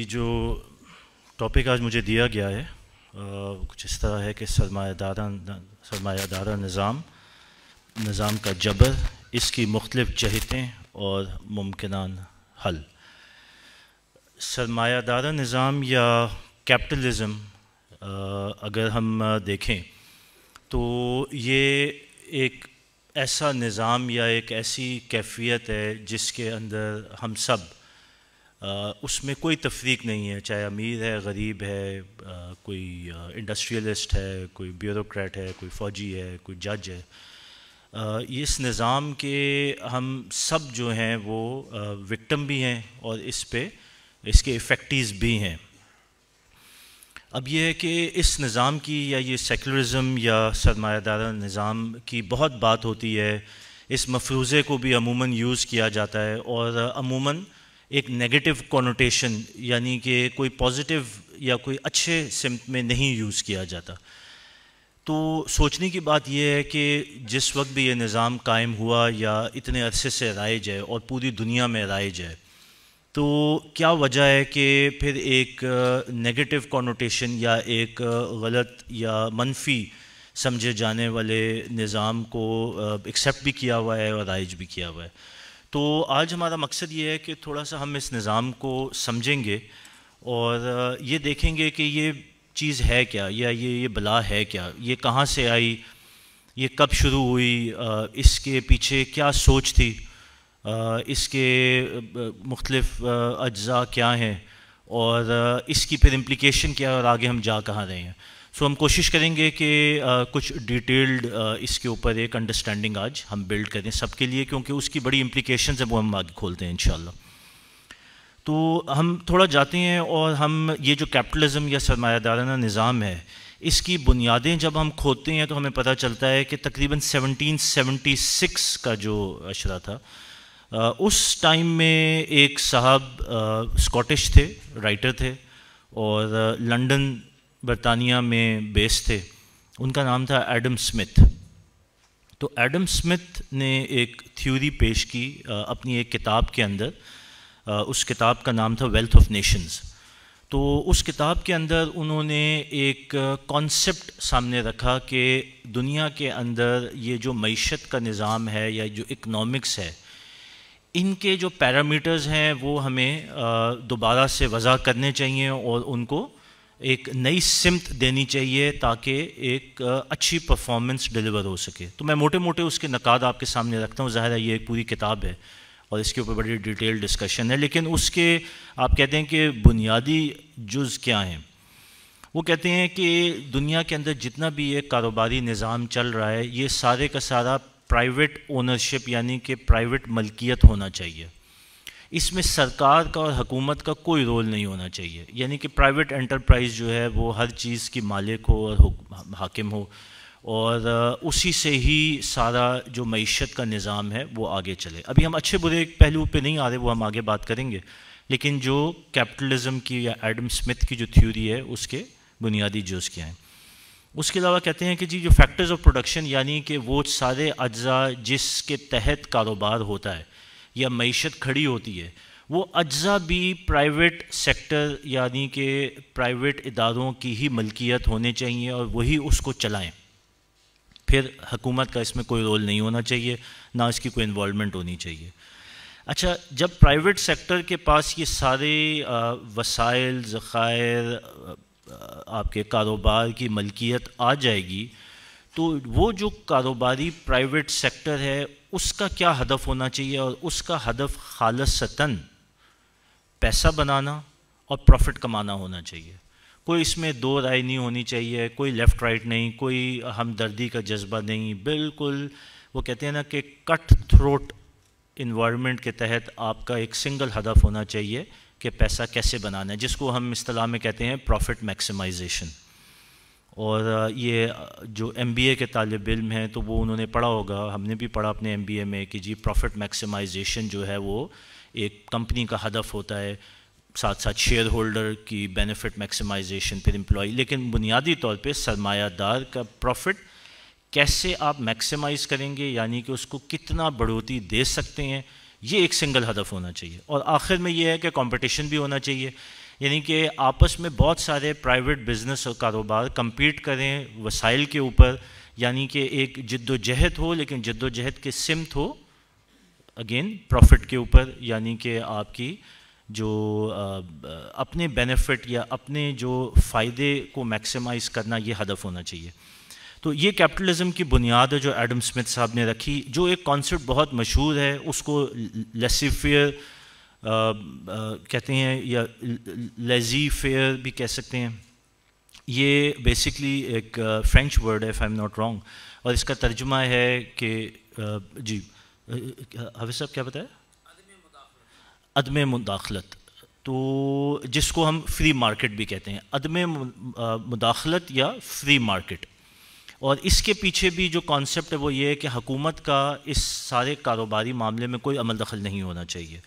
جی جو ٹاپک آج مجھے دیا گیا ہے کچھ اس طرح ہے کہ سرمایہ دارہ نظام کا جبر، اس کی مختلف جہتیں اور ممکنان حل۔ سرمایہ دارہ نظام یا کیپٹلزم اگر ہم دیکھیں تو یہ ایک ایسا نظام یا ایک ایسی کیفیت ہے جس کے اندر ہم سب اس میں کوئی تفریق نہیں ہے، چاہے امیر ہے، غریب ہے، کوئی انڈسٹریلسٹ ہے، کوئی بیوروکریٹ ہے، کوئی فوجی ہے، کوئی جج ہے۔ اس نظام کے ہم سب جو ہیں وہ وکٹم بھی ہیں اور اس کے ایفیکٹیز بھی ہیں۔ اب یہ ہے کہ اس نظام کی یا یہ سیکولرزم یا سرمایہ دارہ نظام کی بہت بات ہوتی ہے، اس مفروضے کو بھی عموماً یوز کیا جاتا ہے اور عموماً ایک نیگیٹو کونوٹیشن یعنی کہ کوئی پازیٹیو یا کوئی اچھے سمت میں نہیں یوز کیا جاتا۔ تو سوچنے کی بات یہ ہے کہ جس وقت بھی یہ نظام قائم ہوا یا اتنے عرصے سے رائج ہے اور پوری دنیا میں رائج ہے، تو کیا وجہ ہے کہ پھر ایک نیگیٹو کونوٹیشن یا ایک غلط یا منفی سمجھے جانے والے نظام کو ایکسیپٹ بھی کیا ہوا ہے اور رائج بھی کیا ہوا ہے؟ تو آج ہمارا مقصد یہ ہے کہ تھوڑا سا ہم اس نظام کو سمجھیں گے اور یہ دیکھیں گے کہ یہ چیز ہے کیا، یا یہ بلا ہے کیا، یہ کہاں سے آئی، یہ کب شروع ہوئی، اس کے پیچھے کیا سوچ تھی، اس کے مختلف اجزاء کیا ہیں اور اس کی پھر امپلیکیشن کیا ہے اور آگے ہم جا کہاں رہے ہیں۔ سو ہم کوشش کریں گے کہ کچھ ڈیٹیلڈ اس کے اوپر ایک انڈرسٹینڈنگ آج ہم بلڈ کریں سب کے لیے، کیونکہ اس کی بڑی امپلیکیشنز ہیں، وہ ہم آگے کھولتے ہیں انشاءاللہ۔ تو ہم تھوڑا جاتے ہیں اور ہم یہ جو کیپٹلزم یا سرمایہ دارانہ نظام ہے، اس کی بنیادیں جب ہم کھودتے ہیں تو ہمیں پتہ چلتا ہے کہ تقریباً 1776 کا جو اشرا تھا، اس ٹائم میں ایک صاحب اسکاٹش تھے، رائٹر تھے اور لنڈن برطانیہ میں بیس تھے، ان کا نام تھا ایڈم اسمتھ۔ تو ایڈم اسمتھ نے ایک تھیوری پیش کی اپنی ایک کتاب کے اندر، اس کتاب کا نام تھا ویلتھ آف نیشنز۔ تو اس کتاب کے اندر انہوں نے ایک کانسیپٹ سامنے رکھا کہ دنیا کے اندر یہ جو معیشت کا نظام ہے یا جو اکنامکس ہے، ان کے جو پیرامیٹرز ہیں وہ ہمیں دوبارہ سے وضع کرنے چاہیے اور ان کو ایک نئی سمت دینی چاہیے تاکہ ایک اچھی پرفارمنس ڈیلیور ہو سکے۔ تو میں موٹے موٹے اس کے نقاد آپ کے سامنے رکھتا ہوں، ظاہر ہے یہ ایک پوری کتاب ہے اور اس کے اوپر بڑی ڈیٹیل ڈسکشن ہے، لیکن اس کے آپ کہتے ہیں کہ بنیادی جز کیا ہیں؟ وہ کہتے ہیں کہ دنیا کے اندر جتنا بھی یہ کاروباری نظام چل رہا ہے، یہ سارے کا سارا پرائیویٹ اونرشپ یعنی کہ پرائیویٹ ملکیت ہونا چاہیے۔ اس میں سرکار کا اور حکومت کا کوئی رول نہیں ہونا چاہیے، یعنی کہ پرائیویٹ انٹرپرائز جو ہے وہ ہر چیز کی مالک ہو اور حاکم ہو، اور اسی سے ہی سارا جو معیشت کا نظام ہے وہ آگے چلے۔ ابھی ہم اچھے برے پہلو پہ نہیں آ رہے، وہ ہم آگے بات کریں گے، لیکن جو کیپٹلزم کی یا ایڈم اسمتھ کی جو تھیوری ہے اس کے بنیادی جز کیا ہیں۔ اس کے علاوہ کہتے ہیں کہ جی جو فیکٹرز آف پروڈکشن یعنی کہ وہ سارے اجزاء جس کے تحت کاروبار ہوتا ہے یا معیشت کھڑی ہوتی ہے، وہ اجزاء بھی پرائیویٹ سیکٹر یعنی کہ پرائیویٹ اداروں کی ہی ملکیت ہونے چاہیے اور وہی اس کو چلائیں۔ پھر حکومت کا اس میں کوئی رول نہیں ہونا چاہیے، نہ اس کی کوئی انوالومنٹ ہونی چاہیے۔ اچھا، جب پرائیویٹ سیکٹر کے پاس یہ سارے وسائل، ذخائر، آپ کے کاروبار کی ملکیت آ جائے گی، تو وہ جو کاروباری پرائیویٹ سیکٹر ہے اس کا کیا ہدف ہونا چاہیے؟ اور اس کا ہدف خالصتاً پیسہ بنانا اور پروفٹ کمانا ہونا چاہیے۔ کوئی اس میں دو رائے نہیں ہونی چاہیے، کوئی لیفٹ رائٹ نہیں، کوئی ہمدردی کا جذبہ نہیں، بالکل وہ کہتے ہیں نا کہ کٹ تھروٹ انوائرمنٹ کے تحت آپ کا ایک سنگل ہدف ہونا چاہیے کہ پیسہ کیسے بنانا ہے، جس کو ہم اصطلاح میں کہتے ہیں پروفٹ میکسیمائزیشن۔ اور یہ جو ایم بی اے کے طالب علم ہیں تو وہ انہوں نے پڑھا ہوگا، ہم نے بھی پڑھا اپنے ایم بی اے میں کہ جی پروفٹ میکسیمائزیشن جو ہے وہ ایک کمپنی کا ہدف ہوتا ہے، ساتھ ساتھ شیئر ہولڈر کی بینیفٹ میکسیمائزیشن، پھر امپلائی، لیکن بنیادی طور پہ سرمایہ دار کا پروفٹ کیسے آپ میکسیمائز کریں گے، یعنی کہ اس کو کتنا بڑھوتی دے سکتے ہیں، یہ ایک سنگل ہدف ہونا چاہیے۔ اور آخر میں یہ ہے کہ کمپٹیشن بھی ہونا چاہیے، یعنی کہ آپس میں بہت سارے پرائیویٹ بزنس اور کاروبار کمپیٹ کریں وسائل کے اوپر، یعنی کہ ایک جد و جہد ہو، لیکن جد و جہد کے سمت ہو اگین پروفٹ کے اوپر، یعنی کہ آپ کی جو اپنے بینیفٹ یا اپنے جو فائدے کو میکسیمائز کرنا، یہ ہدف ہونا چاہیے. تو یہ کیپٹلزم کی بنیاد ہے جو ایڈم اسمتھ صاحب نے رکھی. جو ایک کانسیپٹ بہت مشہور ہے اس کو لیسی فیئر کہتے ہیں یا لیزی فیئر بھی کہہ سکتے ہیں. یہ بیسکلی ایک فرینچ ورڈ ہے if I am not wrong, اور اس کا ترجمہ ہے کہ جی حافظ صاحب کیا بتایا؟ عدم مداخلت. تو جس کو ہم فری مارکیٹ بھی کہتے ہیں، عدم مداخلت یا فری مارکیٹ. اور اس کے پیچھے بھی جو کانسیپٹ ہے وہ یہ ہے کہ حکومت کا اس سارے کاروباری معاملے میں کوئی عمل دخل نہیں ہونا چاہیے.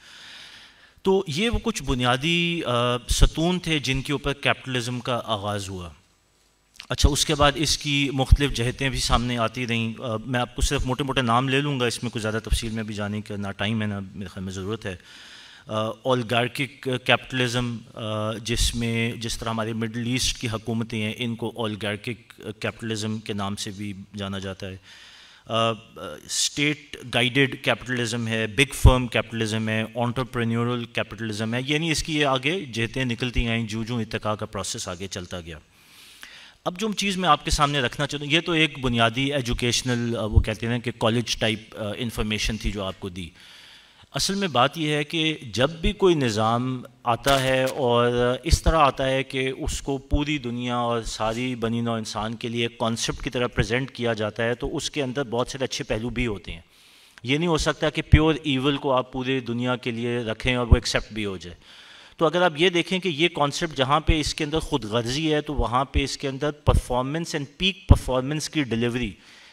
تو یہ وہ کچھ بنیادی ستون تھے جن کے اوپر کیپٹلزم کا آغاز ہوا. اچھا، اس کے بعد اس کی مختلف جہتیں بھی سامنے آتی رہیں. میں آپ کو صرف موٹے موٹے نام لے لوں گا، اس میں کچھ زیادہ تفصیل میں بھی جانے کا نہ ٹائم ہے نہ میرے خیال میں ضرورت ہے. اولگارکک کیپٹلزم، جس طرح ہمارے مڈل ایسٹ کی حکومتیں ہیں ان کو اولگارکک کیپٹلزم کے نام سے بھی جانا جاتا ہے. اسٹیٹ گائیڈڈ کیپٹلزم ہے، بگ فرم کیپٹلزم ہے، انٹرپرینیورل کیپٹلزم ہے. یعنی اس کی یہ آگے جہتیں نکلتی آئیں جو ارتقاء کا پروسیس آگے چلتا گیا. اب جو چیز میں آپ کے سامنے رکھنا چاہتا ہوں، یہ تو ایک بنیادی ایجوکیشنل وہ کہتے ہیں کہ کالج ٹائپ انفارمیشن تھی جو آپ کو دی. اصل میں بات یہ ہے کہ جب بھی کوئی نظام آتا ہے اور اس طرح آتا ہے کہ اس کو پوری دنیا اور ساری بنی نوع انسان کے لیے ایک کانسیپٹ کی طرح پریزنٹ کیا جاتا ہے، تو اس کے اندر بہت سارے اچھے پہلو بھی ہوتے ہیں. یہ نہیں ہو سکتا کہ پیور ایول کو آپ پورے دنیا کے لیے رکھیں اور وہ ایکسیپٹ بھی ہو جائے. تو اگر آپ یہ دیکھیں کہ یہ کانسیپٹ جہاں پہ اس کے اندر خود غرضی ہے، تو وہاں پہ اس کے اندر پرفارمنس اینڈ پیک پرفارمنس کی ڈیلیوری،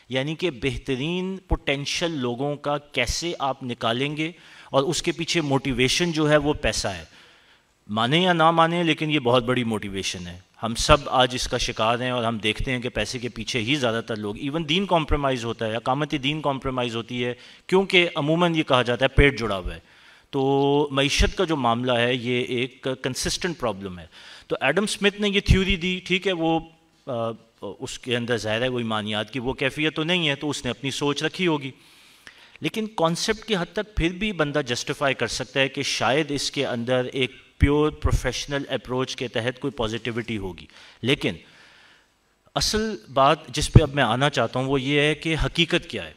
یعنی کہ بہترین پوٹینشیل لوگوں کا کیسے آپ نکالیں گے، اور اس کے پیچھے موٹیویشن جو ہے وہ پیسہ ہے. مانیں یا نہ مانیں، لیکن یہ بہت بڑی موٹیویشن ہے. ہم سب آج اس کا شکار ہیں اور ہم دیکھتے ہیں کہ پیسے کے پیچھے ہی زیادہ تر لوگ، ایون دین کمپرومائز ہوتا ہے، اقامتی دین کمپرومائز ہوتی ہے، کیونکہ عموماً یہ کہا جاتا ہے پیٹ جڑا ہوا ہے. تو معیشت کا جو معاملہ ہے یہ ایک کنسسٹنٹ پرابلم ہے. تو ایڈم اسمتھ نے یہ تھیوری دی، ٹھیک ہے، وہ اس کے اندر ظاہر ہے وہ ایمانیات کی وہ کیفیت تو نہیں ہے، تو اس نے اپنی سوچ رکھی ہوگی. لیکن کانسیپٹ کی حد تک پھر بھی بندہ جسٹیفائی کر سکتا ہے کہ شاید اس کے اندر ایک پیور پروفیشنل اپروچ کے تحت کوئی پازیٹیوٹی ہوگی. لیکن اصل بات جس پہ اب میں آنا چاہتا ہوں وہ یہ ہے کہ حقیقت کیا ہے.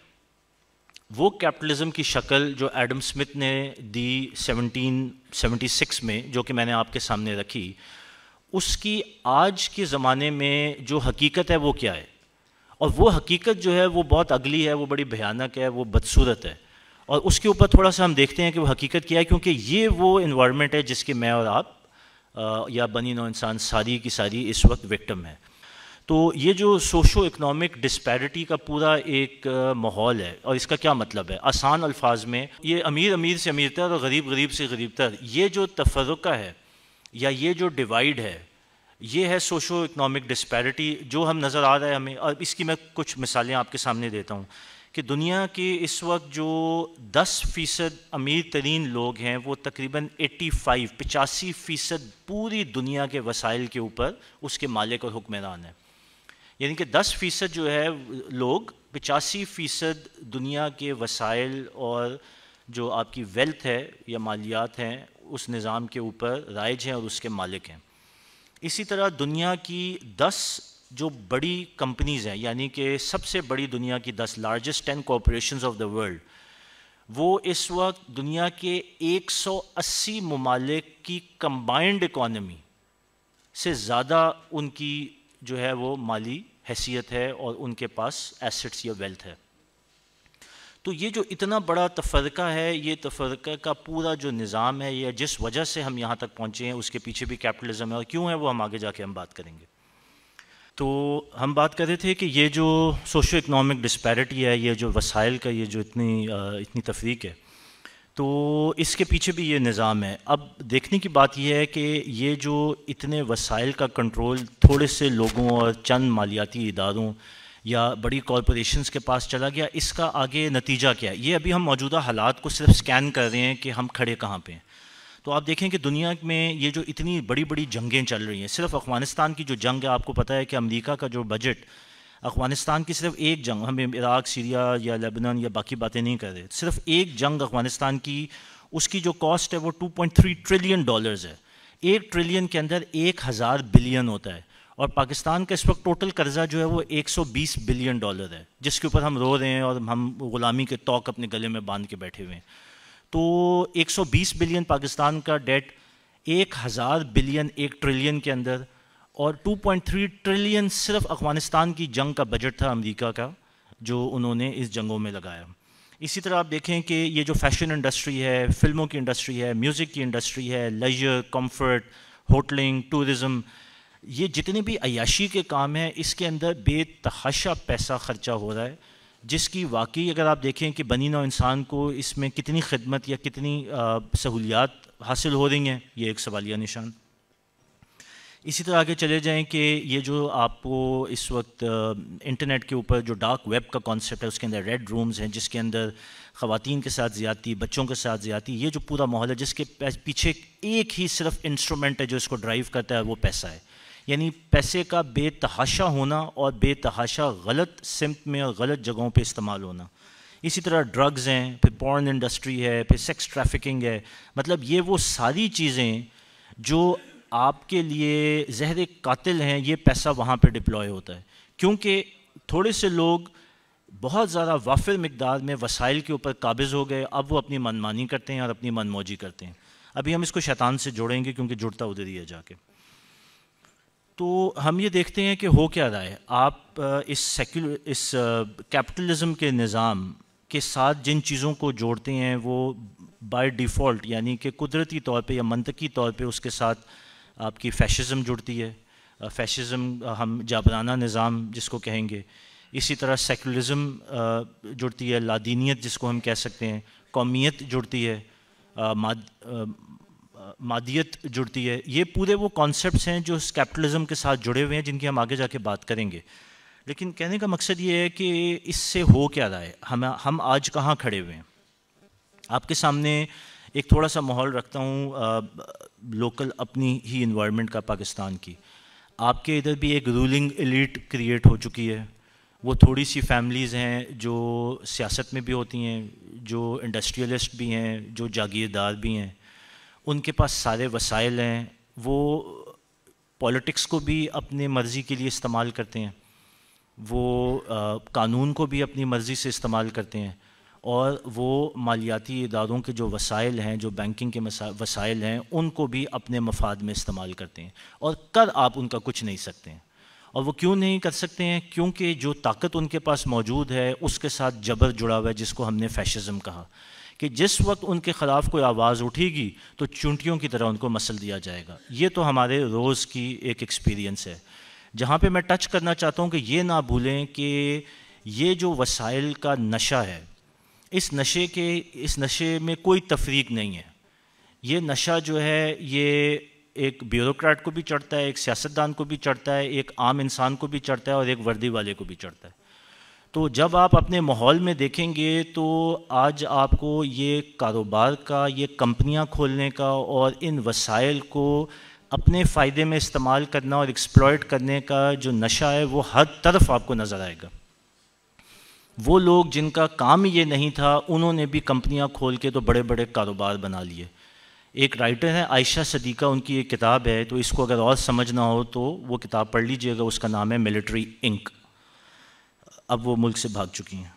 وہ کیپٹلزم کی شکل جو ایڈم اسمتھ نے دی 1776 میں، جو کہ میں نے آپ کے سامنے رکھی، اس کی آج کے زمانے میں جو حقیقت ہے وہ کیا ہے. اور وہ حقیقت جو ہے وہ بہت اگلی ہے، وہ بڑی بھیانک ہے، وہ بدصورت ہے. اور اس کے اوپر تھوڑا سا ہم دیکھتے ہیں کہ وہ حقیقت کیا ہے، کیونکہ یہ وہ انوائرمنٹ ہے جس کے میں اور آپ یا بنی نوع انسان ساری کی ساری اس وقت وکٹم ہے. تو یہ جو سوشو اکنامک ڈسپیرٹی کا پورا ایک ماحول ہے، اور اس کا کیا مطلب ہے آسان الفاظ میں، یہ امیر امیر سے امیر تر اور غریب غریب سے غریب تر، یہ جو تفرقہ ہے یا یہ جو ڈیوائیڈ ہے، یہ ہے سوشو اکنامک ڈسپیرٹی جو ہم نظر آ رہا ہے ہمیں. اور اس کی میں کچھ مثالیں آپ کے سامنے دیتا ہوں کہ دنیا کے اس وقت جو 10% امیر ترین لوگ ہیں وہ تقریباً 85% پوری دنیا کے وسائل کے اوپر اس کے مالک اور حکمران ہیں. یعنی کہ 10% جو ہے لوگ 85% دنیا کے وسائل اور جو آپ کی ویلتھ ہے یا مالیات ہیں اس نظام کے اوپر رائج ہیں اور اس کے مالک ہیں. اسی طرح دنیا کی 10 جو بڑی کمپنیز ہیں، یعنی کہ سب سے بڑی دنیا کی 10 largest 10 corporations of the world, وہ اس وقت دنیا کے 180 ممالک کی کمبائنڈ اکانومی سے زیادہ ان کی جو ہے وہ مالی حیثیت ہے اور ان کے پاس ایسٹس یا ویلتھ ہے. تو یہ جو اتنا بڑا تفرقہ ہے، یہ تفرقہ کا پورا جو نظام ہے، یا جس وجہ سے ہم یہاں تک پہنچے ہیں، اس کے پیچھے بھی کیپٹلزم ہے. اور کیوں ہے وہ ہم آگے جا کے ہم بات کریں گے. تو ہم بات کر رہے تھے کہ یہ جو سوشو اکنامک ڈسپیرٹی ہے، یہ جو وسائل کا یہ جو اتنی تفریق ہے، تو اس کے پیچھے بھی یہ نظام ہے. اب دیکھنے کی بات یہ ہے کہ یہ جو اتنے وسائل کا کنٹرول تھوڑے سے لوگوں اور چند مالیاتی اداروں یا بڑی کارپوریشنز کے پاس چلا گیا، اس کا آگے نتیجہ کیا ہے. یہ ابھی ہم موجودہ حالات کو صرف سکین کر رہے ہیں کہ ہم کھڑے کہاں پہ ہیں. تو آپ دیکھیں کہ دنیا میں یہ جو اتنی بڑی بڑی جنگیں چل رہی ہیں، صرف افغانستان کی جو جنگ ہے، آپ کو پتہ ہے کہ امریکہ کا جو بجٹ افغانستان کی صرف ایک جنگ، ہم عراق، سیریا یا لیبنان یا باقی باتیں نہیں کر رہے، صرف ایک جنگ افغانستان کی، اس کی جو کاسٹ ہے وہ $2.3 ٹریلین ہے. 1 ٹریلین کے اندر 1000 بلین ہوتا ہے، اور پاکستان کا اس وقت ٹوٹل قرضہ جو ہے وہ $120 بلین ہے، جس کے اوپر ہم رو رہے ہیں اور ہم غلامی کے توق اپنے گلے میں باندھ کے بیٹھے ہوئے ہیں. تو 120 بلین پاکستان کا ڈیٹ، 1000 بلین 1 ٹریلین کے اندر، اور 2.3 ٹریلین صرف افغانستان کی جنگ کا بجٹ تھا امریکہ کا، جو انہوں نے اس جنگوں میں لگایا. اسی طرح آپ دیکھیں کہ یہ جو فیشن انڈسٹری ہے، فلموں کی انڈسٹری ہے، میوزک کی انڈسٹری ہے، لیجر، کمفرٹ، ہوٹلنگ، ٹورزم، یہ جتنے بھی عیاشی کے کام ہیں، اس کے اندر بے تحاشا پیسہ خرچہ ہو رہا ہے، جس کی واقعی اگر آپ دیکھیں کہ بنی نوع انسان کو اس میں کتنی خدمت یا کتنی سہولیات حاصل ہو رہی ہیں، یہ ایک سوالیہ نشان. اسی طرح آگے چلے جائیں کہ یہ جو آپ کو اس وقت انٹرنیٹ کے اوپر جو ڈارک ویب کا کانسیپٹ ہے، اس کے اندر ریڈ رومز ہیں، جس کے اندر خواتین کے ساتھ زیادتی، بچوں کے ساتھ زیادتی، یہ جو پورا ماحول ہے، جس کے پیچھے ایک ہی صرف انسٹرومنٹ ہے جو اس کو ڈرائیو کرتا ہے، وہ پیسہ ہے. یعنی پیسے کا بے تحاشا ہونا اور بے تحاشا غلط سمت میں اور غلط جگہوں پہ استعمال ہونا. اسی طرح ڈرگز ہیں، پھر پورن انڈسٹری ہے، پھر سیکس ٹریفکنگ ہے. مطلب یہ وہ ساری چیزیں جو آپ کے لیے زہر قاتل ہیں، یہ پیسہ وہاں پہ ڈپلوائے ہوتا ہے، کیونکہ تھوڑے سے لوگ بہت زیادہ وافر مقدار میں وسائل کے اوپر قابض ہو گئے، اب وہ اپنی من مانی کرتے ہیں اور اپنی من موجی کرتے ہیں. ابھی ہم اس کو شیطان سے جوڑیں گے کیونکہ جڑتا ادھر ہی ہے جا کے. تو ہم یہ دیکھتے ہیں کہ ہو کیا رہا ہے. آپ اس کیپٹلزم کے نظام کے ساتھ جن چیزوں کو جوڑتے ہیں وہ بائی ڈیفالٹ، یعنی کہ قدرتی طور پہ یا منطقی طور پہ اس کے ساتھ آپ کی فیشزم جڑتی ہے. فیشزم ہم جابرانہ نظام جس کو کہیں گے. اسی طرح سیکولرزم جڑتی ہے، لادینیت جس کو ہم کہہ سکتے ہیں، قومیت جڑتی ہے، مادیت جڑتی ہے. یہ پورے وہ کانسیپٹس ہیں جو اس کیپٹلزم کے ساتھ جڑے ہوئے ہیں، جن کی ہم آگے جا کے بات کریں گے. لیکن کہنے کا مقصد یہ ہے کہ اس سے ہو کیا رہا ہے، ہم آج کہاں کھڑے ہوئے ہیں. آپ کے سامنے ایک تھوڑا سا ماحول رکھتا ہوں لوکل اپنی ہی انوائرمنٹ کا، پاکستان کی. آپ کے ادھر بھی ایک رولنگ ایلیٹ کریٹ ہو چکی ہے. وہ تھوڑی سی فیملیز ہیں جو سیاست میں بھی ہوتی ہیں، جو انڈسٹریلسٹ بھی ہیں، جو جاگیردار بھی ہیں. ان کے پاس سارے وسائل ہیں، وہ پولیٹکس کو بھی اپنے مرضی کے لیے استعمال کرتے ہیں، وہ قانون کو بھی اپنی مرضی سے استعمال کرتے ہیں، اور وہ مالیاتی اداروں کے جو وسائل ہیں، جو بینکنگ کے وسائل ہیں، ان کو بھی اپنے مفاد میں استعمال کرتے ہیں. اور کر آپ ان کا کچھ نہیں سکتے ہیں. اور وہ کیوں نہیں کر سکتے ہیں؟ کیونکہ جو طاقت ان کے پاس موجود ہے اس کے ساتھ جبر جڑا ہوا ہے، جس کو ہم نے فیشزم کہا، کہ جس وقت ان کے خلاف کوئی آواز اٹھے گی تو چونٹیوں کی طرح ان کو مسل دیا جائے گا. یہ تو ہمارے روز کی ایک ایکسپیرینس ہے. جہاں پہ میں ٹچ کرنا چاہتا ہوں کہ یہ نہ بھولیں کہ یہ جو وسائل کا نشہ ہے، اس نشے میں کوئی تفریق نہیں ہے. یہ نشہ جو ہے یہ ایک بیوروکریٹ کو بھی چڑھتا ہے، ایک سیاستدان کو بھی چڑھتا ہے، ایک عام انسان کو بھی چڑھتا ہے، اور ایک وردی والے کو بھی چڑھتا ہے. تو جب آپ اپنے ماحول میں دیکھیں گے تو آج آپ کو یہ کاروبار کا، یہ کمپنیاں کھولنے کا اور ان وسائل کو اپنے فائدے میں استعمال کرنا اور ایکسپلائٹ کرنے کا جو نشہ ہے وہ ہر طرف آپ کو نظر آئے گا. وہ لوگ جن کا کام یہ نہیں تھا، انہوں نے بھی کمپنیاں کھول کے تو بڑے بڑے کاروبار بنا لیے. ایک رائٹر ہے عائشہ صدیقہ، ان کی ایک کتاب ہے، تو اس کو اگر اور سمجھنا ہو تو وہ کتاب پڑھ لیجئے گا. اس کا نام ہے ملٹری انک. اب وہ ملک سے بھاگ چکی ہیں.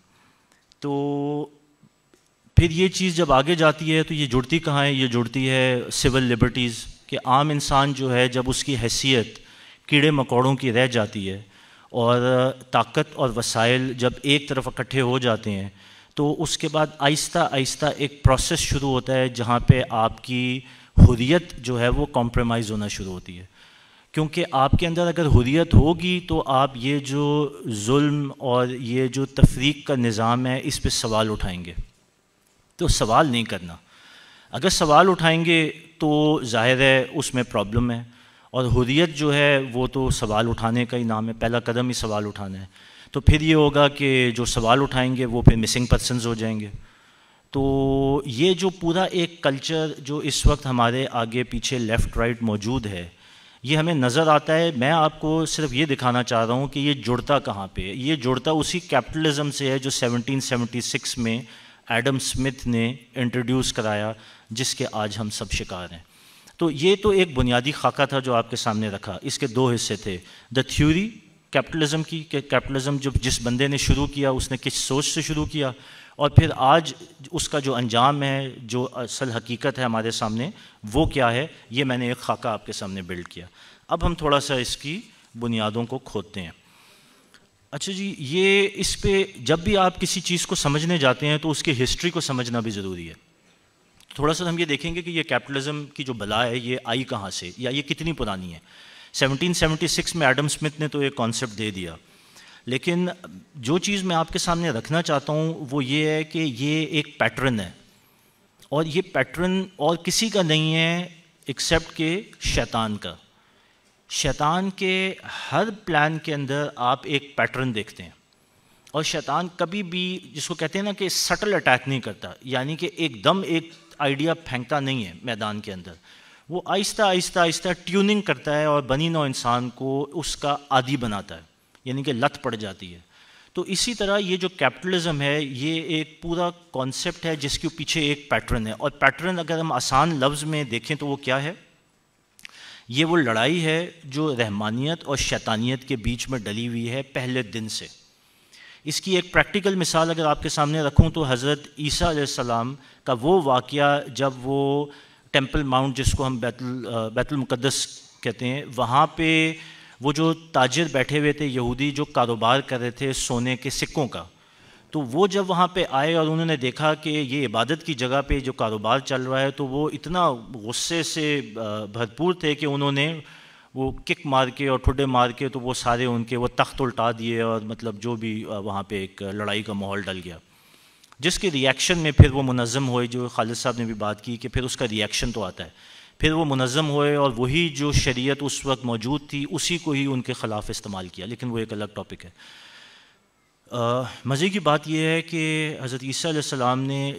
تو پھر یہ چیز جب آگے جاتی ہے تو یہ جڑتی کہاں ہے؟ یہ جڑتی ہے سول لبرٹیز، کہ عام انسان جو ہے جب اس کی حیثیت کیڑے مکوڑوں کی رہ جاتی ہے اور طاقت اور وسائل جب ایک طرف اکٹھے ہو جاتے ہیں تو اس کے بعد آہستہ آہستہ ایک پروسیس شروع ہوتا ہے جہاں پہ آپ کی حریت جو ہے وہ کمپرومائز ہونا شروع ہوتی ہے. کیونکہ آپ کے اندر اگر حریت ہوگی تو آپ یہ جو ظلم اور یہ جو تفریق کا نظام ہے اس پہ سوال اٹھائیں گے. تو سوال نہیں کرنا. اگر سوال اٹھائیں گے تو ظاہر ہے اس میں پرابلم ہے، اور حریت جو ہے وہ تو سوال اٹھانے کا ہی نام ہے، پہلا قدم ہی سوال اٹھانا ہے. تو پھر یہ ہوگا کہ جو سوال اٹھائیں گے وہ پھر مسنگ پرسنز ہو جائیں گے. تو یہ جو پورا ایک کلچر جو اس وقت ہمارے آگے پیچھے لیفٹ رائٹ موجود ہے، یہ ہمیں نظر آتا ہے. میں آپ کو صرف یہ دکھانا چاہ رہا ہوں کہ یہ جڑتا کہاں پہ. یہ جڑتا اسی کیپٹلزم سے ہے جو 1776 میں ایڈم اسمتھ نے انٹروڈیوس کرایا، جس کے آج ہم سب شکار ہیں. تو یہ تو ایک بنیادی خاکہ تھا جو آپ کے سامنے رکھا. اس کے دو حصے تھے. دا تھیوری کیپٹلزم کی، کہ کیپٹلزم جس بندے نے شروع کیا اس نے کس سوچ سے شروع کیا، اور پھر آج اس کا جو انجام ہے، جو اصل حقیقت ہے ہمارے سامنے، وہ کیا ہے. یہ میں نے ایک خاکہ آپ کے سامنے بلڈ کیا. اب ہم تھوڑا سا اس کی بنیادوں کو کھودتے ہیں. اچھا جی، یہ اس پہ جب بھی آپ کسی چیز کو سمجھنے جاتے ہیں تو اس کی ہسٹری کو سمجھنا بھی ضروری ہے. تھوڑا سا ہم یہ دیکھیں گے کہ یہ کیپٹلزم کی جو بلا ہے یہ آئی کہاں سے، یا یہ کتنی پرانی ہے. 1776 میں ایڈم اسمتھ نے تو ایک کانسیپٹ دے دیا، لیکن جو چیز میں آپ کے سامنے رکھنا چاہتا ہوں وہ یہ ہے کہ یہ ایک پیٹرن ہے، اور یہ پیٹرن اور کسی کا نہیں ہے ایکسیپٹ کہ شیطان کا. شیطان کے ہر پلان کے اندر آپ ایک پیٹرن دیکھتے ہیں، اور شیطان کبھی بھی، جس کو کہتے ہیں نا کہ سٹل اٹیک نہیں کرتا، یعنی کہ ایک دم ایک آئیڈیا پھینکتا نہیں ہے میدان کے اندر. وہ آہستہ آہستہ آہستہ ٹیوننگ کرتا ہے اور بنی نوع انسان کو اس کا عادی بناتا ہے، یعنی کہ لت پڑ جاتی ہے. تو اسی طرح یہ جو کیپٹلزم ہے یہ ایک پورا کانسیپٹ ہے جس کے پیچھے ایک پیٹرن ہے. اور پیٹرن اگر ہم آسان لفظ میں دیکھیں تو وہ کیا ہے؟ یہ وہ لڑائی ہے جو رحمانیت اور شیطانیت کے بیچ میں ڈلی ہوئی ہے پہلے دن سے. اس کی ایک پریکٹیکل مثال اگر آپ کے سامنے رکھوں تو حضرت عیسیٰ علیہ السلام کا وہ واقعہ جب وہ ٹیمپل ماؤنٹ، جس کو ہم بیت المقدس کہتے ہیں، وہاں پہ وہ جو تاجر بیٹھے ہوئے تھے یہودی جو کاروبار کر رہے تھے سونے کے سکوں کا، تو وہ جب وہاں پہ آئے اور انہوں نے دیکھا کہ یہ عبادت کی جگہ پہ جو کاروبار چل رہا ہے، تو وہ اتنا غصے سے بھرپور تھے کہ انہوں نے وہ کک مار کے اور ٹھڈے مار کے تو وہ سارے ان کے وہ تخت الٹا دیے، اور مطلب جو بھی وہاں پہ ایک لڑائی کا ماحول ڈل گیا، جس کے ریاکشن میں پھر وہ منظم ہوئے، جو خالد صاحب نے بھی بات کی کہ پھر اس کا ریاکشن تو آتا ہے. پھر وہ منظم ہوئے اور وہی جو شریعت اس وقت موجود تھی اسی کو ہی ان کے خلاف استعمال کیا، لیکن وہ ایک الگ ٹاپک ہے. مزے کی بات یہ ہے کہ حضرت عیسیٰ علیہ السلام نے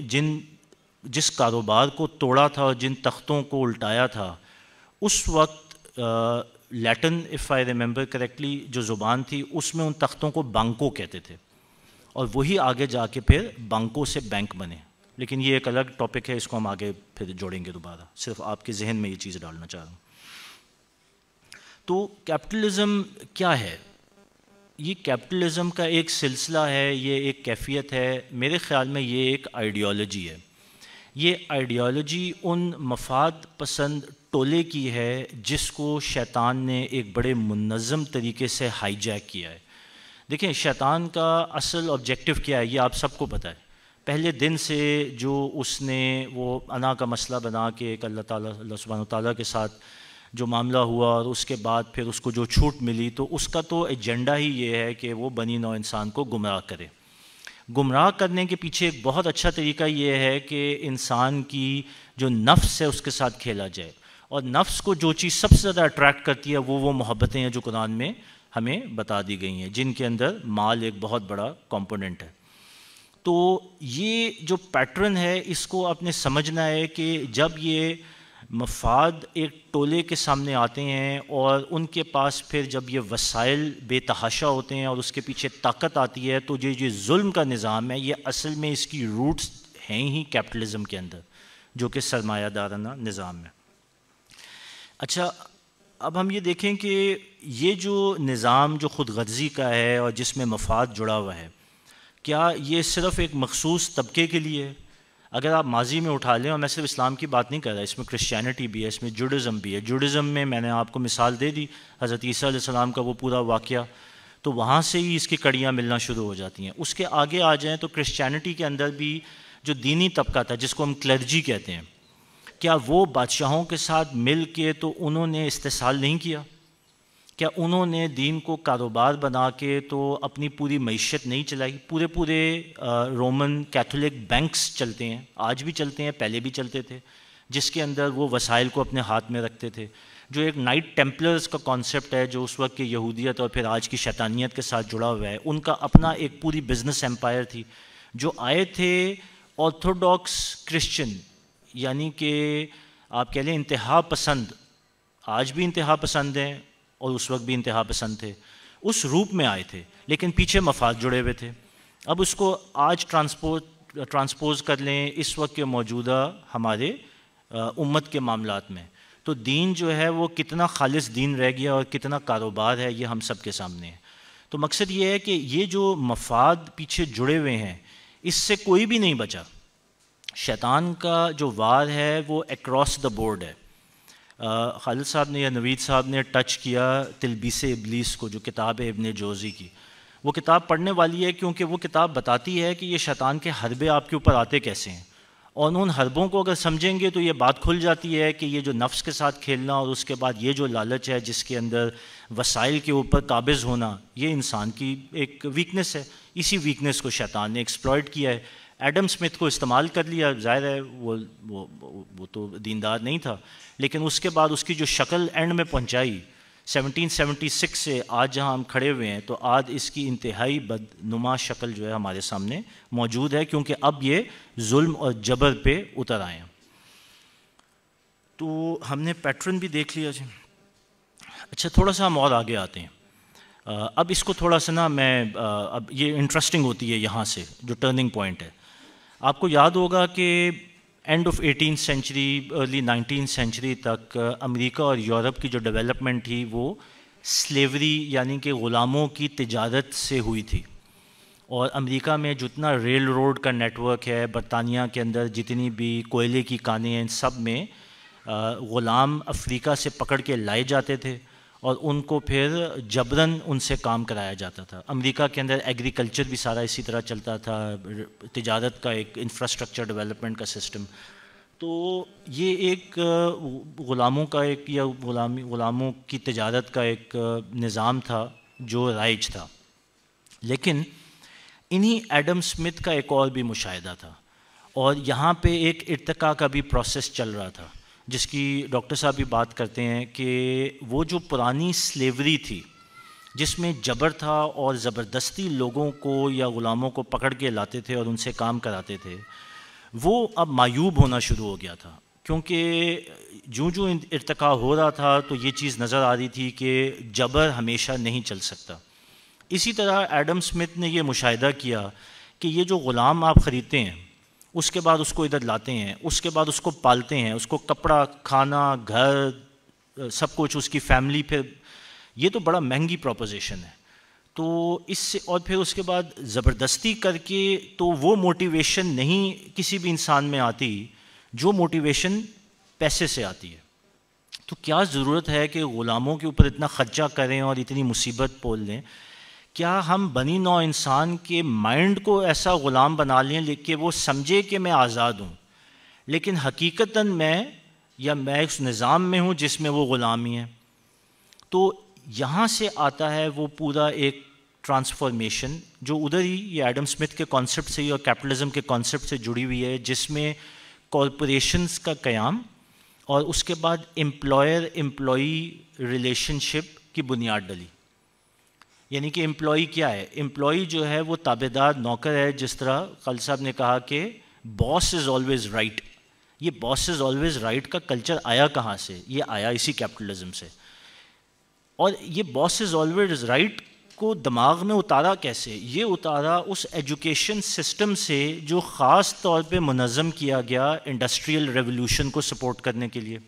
جس کاروبار کو توڑا تھا اور جن تختوں کو الٹایا تھا، اس وقت لیٹن اف آئی ریممبر کریکٹلی جو زبان تھی اس میں ان تختوں کو بانکو کہتے تھے، اور وہی آگے جا کے پھر بانکو سے بینک بنے. لیکن یہ ایک الگ ٹاپک ہے، اس کو ہم آگے پھر جوڑیں گے دوبارہ، صرف آپ کے ذہن میں یہ چیز ڈالنا چاہ رہا ہوں. تو کیپٹلزم کیا ہے؟ یہ کیپٹلزم کا ایک سلسلہ ہے، یہ ایک کیفیت ہے. میرے خیال میں یہ ایک آئیڈیالوجی ہے. یہ آئیڈیالوجی ان مفاد پسند ٹولے کی ہے جس کو شیطان نے ایک بڑے منظم طریقے سے ہائی جیک کیا ہے. دیکھیں، شیطان کا اصل آبجیکٹو کیا ہے یہ آپ سب کو پتہ ہے. پہلے دن سے جو اس نے وہ انا کا مسئلہ بنا کے ایک اللہ سبحانہ وتعالیٰ کے ساتھ جو معاملہ ہوا، اور اس کے بعد پھر اس کو جو چھوٹ ملی، تو اس کا تو ایجنڈا ہی یہ ہے کہ وہ بنی نوع انسان کو گمراہ کرے. گمراہ کرنے کے پیچھے ایک بہت اچھا طریقہ یہ ہے کہ انسان کی جو نفس ہے اس کے ساتھ کھیلا جائے. اور نفس کو جو چیز سب سے زیادہ اٹریکٹ کرتی ہے وہ محبتیں ہیں جو قرآن میں ہمیں بتا دی گئی ہیں، جن کے اندر مال ایک بہت بڑا کمپوننٹ ہے. تو یہ جو پیٹرن ہے اس کو آپ نے سمجھنا ہے کہ جب یہ مفاد ایک ٹولے کے سامنے آتے ہیں اور ان کے پاس پھر جب یہ وسائل بے تحاشا ہوتے ہیں اور اس کے پیچھے طاقت آتی ہے، تو یہ ظلم کا نظام ہے یہ اصل میں اس کی روٹس ہیں ہی کیپٹلزم کے اندر، جو کہ سرمایہ دارانہ نظام ہے. اچھا، اب ہم یہ دیکھیں کہ یہ جو نظام جو خود غرضی کا ہے اور جس میں مفاد جڑا ہوا ہے، کیا یہ صرف ایک مخصوص طبقے کے لیے ہے؟ اگر آپ ماضی میں اٹھا لیں، اور میں صرف اسلام کی بات نہیں کر رہا، اس میں کرسچینٹی بھی ہے، اس میں جوڈزم بھی ہے. جوڈزم میں میں نے آپ کو مثال دے دی حضرت عیسیٰ علیہ السلام کا وہ پورا واقعہ، تو وہاں سے ہی اس کی کڑیاں ملنا شروع ہو جاتی ہیں. اس کے آگے آ جائیں تو کرسچینٹی کے اندر بھی جو دینی طبقہ تھا جس کو ہم کلرجی کہتے ہیں، کیا وہ بادشاہوں کے ساتھ مل کے تو انہوں نے استحصال نہیں کیا؟ کیا انہوں نے دین کو کاروبار بنا کے تو اپنی پوری معیشت نہیں چلائی؟ پورے رومن کیتھولک بینکس چلتے ہیں، آج بھی چلتے ہیں، پہلے بھی چلتے تھے، جس کے اندر وہ وسائل کو اپنے ہاتھ میں رکھتے تھے. جو ایک نائٹ ٹیمپلرز کا کانسیپٹ ہے جو اس وقت کی یہودیت اور پھر آج کی شیطانیت کے ساتھ جڑا ہوا ہے، ان کا اپنا ایک پوری بزنس ایمپائر تھی، جو آئے تھے آرتھوڈاکس کرسچن، یعنی کہ آپ کہہ لیں انتہا پسند، آج بھی انتہا پسند ہیں اور اس وقت بھی انتہا پسند تھے، اس روپ میں آئے تھے، لیکن پیچھے مفاد جڑے ہوئے تھے. اب اس کو آج ٹرانسپوز کر لیں اس وقت کے موجودہ ہمارے امت کے معاملات میں، تو دین جو ہے وہ کتنا خالص دین رہ گیا اور کتنا کاروبار ہے، یہ ہم سب کے سامنے ہے. تو مقصد یہ ہے کہ یہ جو مفاد پیچھے جڑے ہوئے ہیں اس سے کوئی بھی نہیں بچا. شیطان کا جو وار ہے وہ اکراس دا بورڈ ہے. خالد صاحب نے یا نوید صاحب نے ٹچ کیا تلبیس ابلیس کو، جو کتاب ہے ابن جوزی کی. وہ کتاب پڑھنے والی ہے کیونکہ وہ کتاب بتاتی ہے کہ یہ شیطان کے حربے آپ کے اوپر آتے کیسے ہیں، اور ان حربوں کو اگر سمجھیں گے تو یہ بات کھل جاتی ہے کہ یہ جو نفس کے ساتھ کھیلنا اور اس کے بعد یہ جو لالچ ہے جس کے اندر وسائل کے اوپر قابض ہونا، یہ انسان کی ایک ویکنس ہے. اسی ویکنس کو شیطان نے ایکسپلائٹ کیا ہے. ایڈم اسمتھ کو استعمال کر لیا، ظاہر ہے وہ تو دیندار نہیں تھا، لیکن اس کے بعد اس کی جو شکل اینڈ میں پہنچائی 1776 سے آج جہاں ہم کھڑے ہوئے ہیں، تو آج اس کی انتہائی بدنما شکل جو ہے ہمارے سامنے موجود ہے، کیونکہ اب یہ ظلم اور جبر پہ اتر آئے ہیں. تو ہم نے پیٹرن بھی دیکھ لیا جی. اچھا تھوڑا سا ہم اور آگے آتے ہیں. اب اس کو تھوڑا سا میں اب یہ انٹرسٹنگ ہوتی ہے یہاں سے جو ٹرننگ پوائنٹ ہے. آپ کو یاد ہوگا کہ and of 18th century early 19th century تک امریکہ اور یورپ کی جو ڈیولپمنٹ تھی وہ سلیوری یعنی کہ غلاموں کی تجارت سے ہوئی تھی. اور امریکہ میں جتنا ریل روڈ کا نیٹ ورک ہے، برطانیہ کے اندر جتنی بھی کوئلے کی کانیں ہیں، سب میں غلام افریقہ سے پکڑ کے لائے جاتے تھے اور ان کو پھر جبراً ان سے کام کرایا جاتا تھا. امریکہ کے اندر ایگریکلچر بھی سارا اسی طرح چلتا تھا، تجارت کا ایک انفراسٹرکچر ڈیولپمنٹ کا سسٹم. تو یہ ایک غلاموں کا ایک یا غلاموں کی تجارت کا ایک نظام تھا جو رائج تھا. لیکن انہی ایڈم اسمتھ کا ایک اور بھی مشاہدہ تھا، اور یہاں پہ ایک ارتقاء کا بھی پروسیس چل رہا تھا جس کی ڈاکٹر صاحب بھی بات کرتے ہیں کہ وہ جو پرانی سلیوری تھی جس میں جبر تھا اور زبردستی لوگوں کو یا غلاموں کو پکڑ کے لاتے تھے اور ان سے کام کراتے تھے، وہ اب معیوب ہونا شروع ہو گیا تھا. کیونکہ جو ارتقاء ہو رہا تھا تو یہ چیز نظر آ رہی تھی کہ جبر ہمیشہ نہیں چل سکتا. اسی طرح ایڈم اسمتھ نے یہ مشاہدہ کیا کہ یہ جو غلام آپ خریدتے ہیں، اس کے بعد اس کو ادھر لاتے ہیں، اس کے بعد اس کو پالتے ہیں، اس کو کپڑا، کھانا، گھر، سب کچھ، اس کی فیملی، پھر یہ تو بڑا مہنگی پروپوزیشن ہے. تو اس سے اور پھر اس کے بعد زبردستی کر کے تو وہ موٹیویشن نہیں کسی بھی انسان میں آتی جو موٹیویشن پیسے سے آتی ہے. تو کیا ضرورت ہے کہ غلاموں کے اوپر اتنا خرچہ کریں اور اتنی مصیبت پول لیں؟ کیا ہم بنی نوع انسان کے مائنڈ کو ایسا غلام بنا لیں کہ وہ سمجھے کہ میں آزاد ہوں، لیکن حقیقتاً میں اس نظام میں ہوں جس میں وہ غلام ہی ہیں؟ تو یہاں سے آتا ہے وہ پورا ایک ٹرانسفارمیشن جو ادھر ہی یہ ایڈم اسمتھ کے کانسیپٹ سے ہی اور کیپٹلزم کے کانسیپٹ سے جڑی ہوئی ہے، جس میں کارپوریشنز کا قیام اور اس کے بعد امپلائر امپلائی ریلیشن شپ کی بنیاد ڈلی. یعنی کہ امپلائی کیا ہے؟ امپلائی جو ہے وہ تابع دار نوکر ہے. جس طرح خالد صاحب نے کہا کہ باس از آلویز رائٹ. یہ باس از آلویز رائٹ کا کلچر آیا کہاں سے؟ یہ آیا اسی کیپٹلزم سے. اور یہ باس از آلویز رائٹ کو دماغ میں اتارا کیسے؟ یہ اتارا اس ایجوکیشن سسٹم سے جو خاص طور پہ منظم کیا گیا انڈسٹریل ریولوشن کو سپورٹ کرنے کے لیے.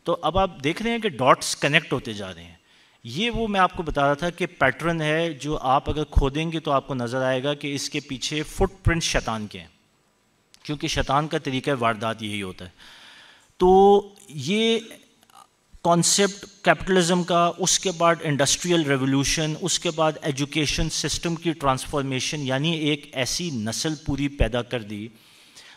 تو اب آپ دیکھ رہے ہیں کہ ڈاٹس کنیکٹ ہوتے جا رہے ہیں. یہ وہ میں آپ کو بتا رہا تھا کہ پیٹرن ہے جو آپ اگر کھودیں گے تو آپ کو نظر آئے گا کہ اس کے پیچھے فٹ پرنٹ شیطان کے ہیں، کیونکہ شیطان کا طریقہ واردات یہی ہوتا ہے. تو یہ کانسیپٹ کیپٹلزم کا، اس کے بعد انڈسٹریل ریولوشن، اس کے بعد ایجوکیشن سسٹم کی ٹرانسفارمیشن، یعنی ایک ایسی نسل پوری پیدا کر دی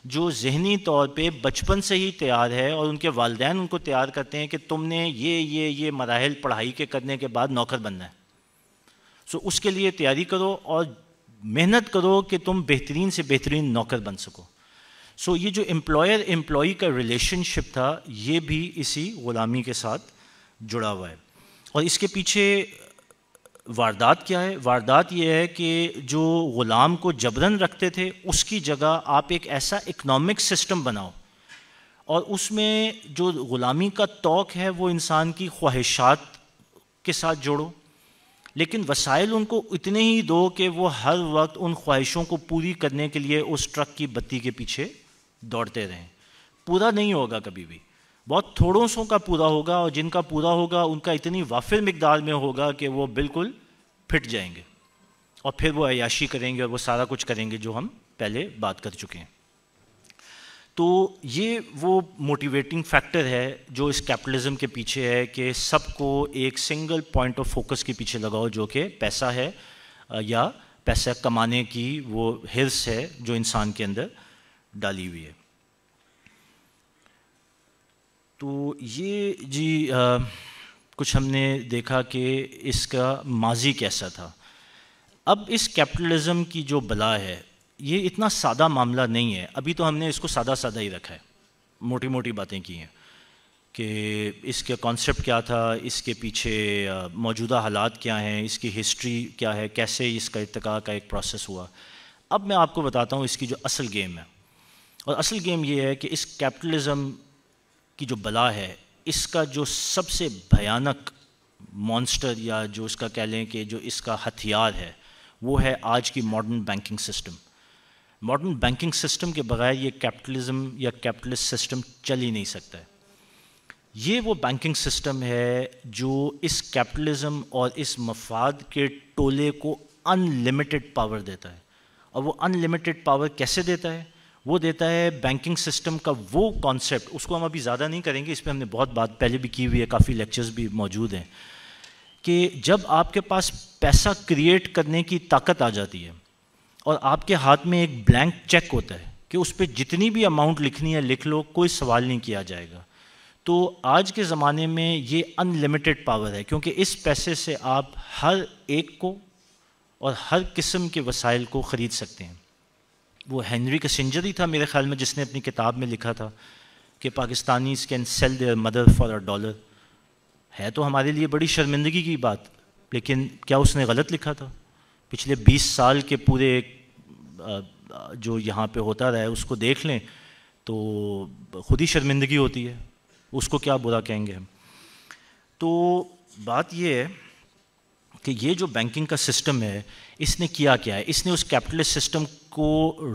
جو ذہنی طور پہ بچپن سے ہی تیار ہے، اور ان کے والدین ان کو تیار کرتے ہیں کہ تم نے یہ مراحل پڑھائی کے کرنے کے بعد نوکر بننا ہے. سو اس کے لیے تیاری کرو اور محنت کرو کہ تم بہترین سے بہترین نوکر بن سکو. سو یہ جو امپلائر امپلائی کا ریلیشن شپ تھا یہ بھی اسی غلامی کے ساتھ جڑا ہوا ہے. اور اس کے پیچھے واردات کیا ہے؟ واردات یہ ہے کہ جو غلام کو جبراً رکھتے تھے اس کی جگہ آپ ایک ایسا اکنامک سسٹم بناؤ اور اس میں جو غلامی کا توق ہے وہ انسان کی خواہشات کے ساتھ جوڑو، لیکن وسائل ان کو اتنے ہی دو کہ وہ ہر وقت ان خواہشوں کو پوری کرنے کے لیے اس ٹرک کی بتی کے پیچھے دوڑتے رہیں۔ پورا نہیں ہوگا کبھی بھی، بہت تھوڑوں سو کا پورا ہوگا، اور جن کا پورا ہوگا ان کا اتنی وافر مقدار میں ہوگا کہ وہ بالکل پھٹ جائیں گے، اور پھر وہ عیاشی کریں گے اور وہ سارا کچھ کریں گے جو ہم پہلے بات کر چکے ہیں۔ تو یہ وہ موٹیویٹنگ فیکٹر ہے جو اس کیپٹلزم کے پیچھے ہے کہ سب کو ایک سنگل پوائنٹ آف فوکس کے پیچھے لگاؤ، جو کہ پیسہ ہے، یا پیسہ کمانے کی وہ حرص ہے جو انسان کے اندر ڈالی ہوئی ہے۔ تو یہ جی کچھ ہم نے دیکھا کہ اس کا ماضی کیسا تھا۔ اب اس کیپٹلزم کی جو بلا ہے یہ اتنا سادہ معاملہ نہیں ہے، ابھی تو ہم نے اس کو سادہ سادہ ہی رکھا ہے، موٹی موٹی باتیں کی ہیں کہ اس کے کانسیپٹ کیا تھا، اس کے پیچھے موجودہ حالات کیا ہیں، اس کی ہسٹری کیا ہے، کیسے اس کا ارتقاء کا ایک پروسیس ہوا۔ اب میں آپ کو بتاتا ہوں اس کی جو اصل گیم ہے، اور اصل گیم یہ ہے کہ اس کیپٹلزم کی جو بلا ہے اس کا جو سب سے بھیانک مانسٹر، یا جو اس کا کہہ لیں کہ جو اس کا ہتھیار ہے، وہ ہے آج کی modern banking system. Modern banking system کے بغیر یہ کیپٹلزم یا کیپٹلسٹ سسٹم چل ہی نہیں سکتا ہے۔ یہ وہ بینکنگ سسٹم ہے جو اس کیپٹلزم اور اس مفاد کے ٹولے کو ان لمیٹڈ پاور دیتا ہے، اور وہ ان لمیٹڈ پاور کیسے دیتا ہے؟ وہ دیتا ہے بینکنگ سسٹم کا وہ کانسیپٹ، اس کو ہم ابھی زیادہ نہیں کریں گے، اس پہ ہم نے بہت بات پہلے بھی کی ہوئی ہے، کافی لیکچرز بھی موجود ہیں، کہ جب آپ کے پاس پیسہ کریٹ کرنے کی طاقت آ جاتی ہے اور آپ کے ہاتھ میں ایک بلینک چیک ہوتا ہے کہ اس پہ جتنی بھی اماؤنٹ لکھنی ہے لکھ لو، کوئی سوال نہیں کیا جائے گا، تو آج کے زمانے میں یہ ان لمیٹڈ پاور ہے، کیونکہ اس پیسے سے آپ ہر ایک کو اور ہر قسم کے وسائل کو خرید سکتے ہیں۔ وہ ہینری کسنجر ہی تھا میرے خیال میں جس نے اپنی کتاب میں لکھا تھا کہ Pakistanis can sell their mother for a dollar. ہے تو ہمارے لیے بڑی شرمندگی کی بات، لیکن کیا اس نے غلط لکھا تھا؟ پچھلے 20 سال کے پورے جو یہاں پہ ہوتا رہا ہے اس کو دیکھ لیں تو خود ہی شرمندگی ہوتی ہے، اس کو کیا برا کہیں گے ہم۔ تو بات یہ ہے کہ یہ جو بینکنگ کا سسٹم ہے اس نے کیا ہے، اس نے اس کیپٹلسٹ سسٹم کو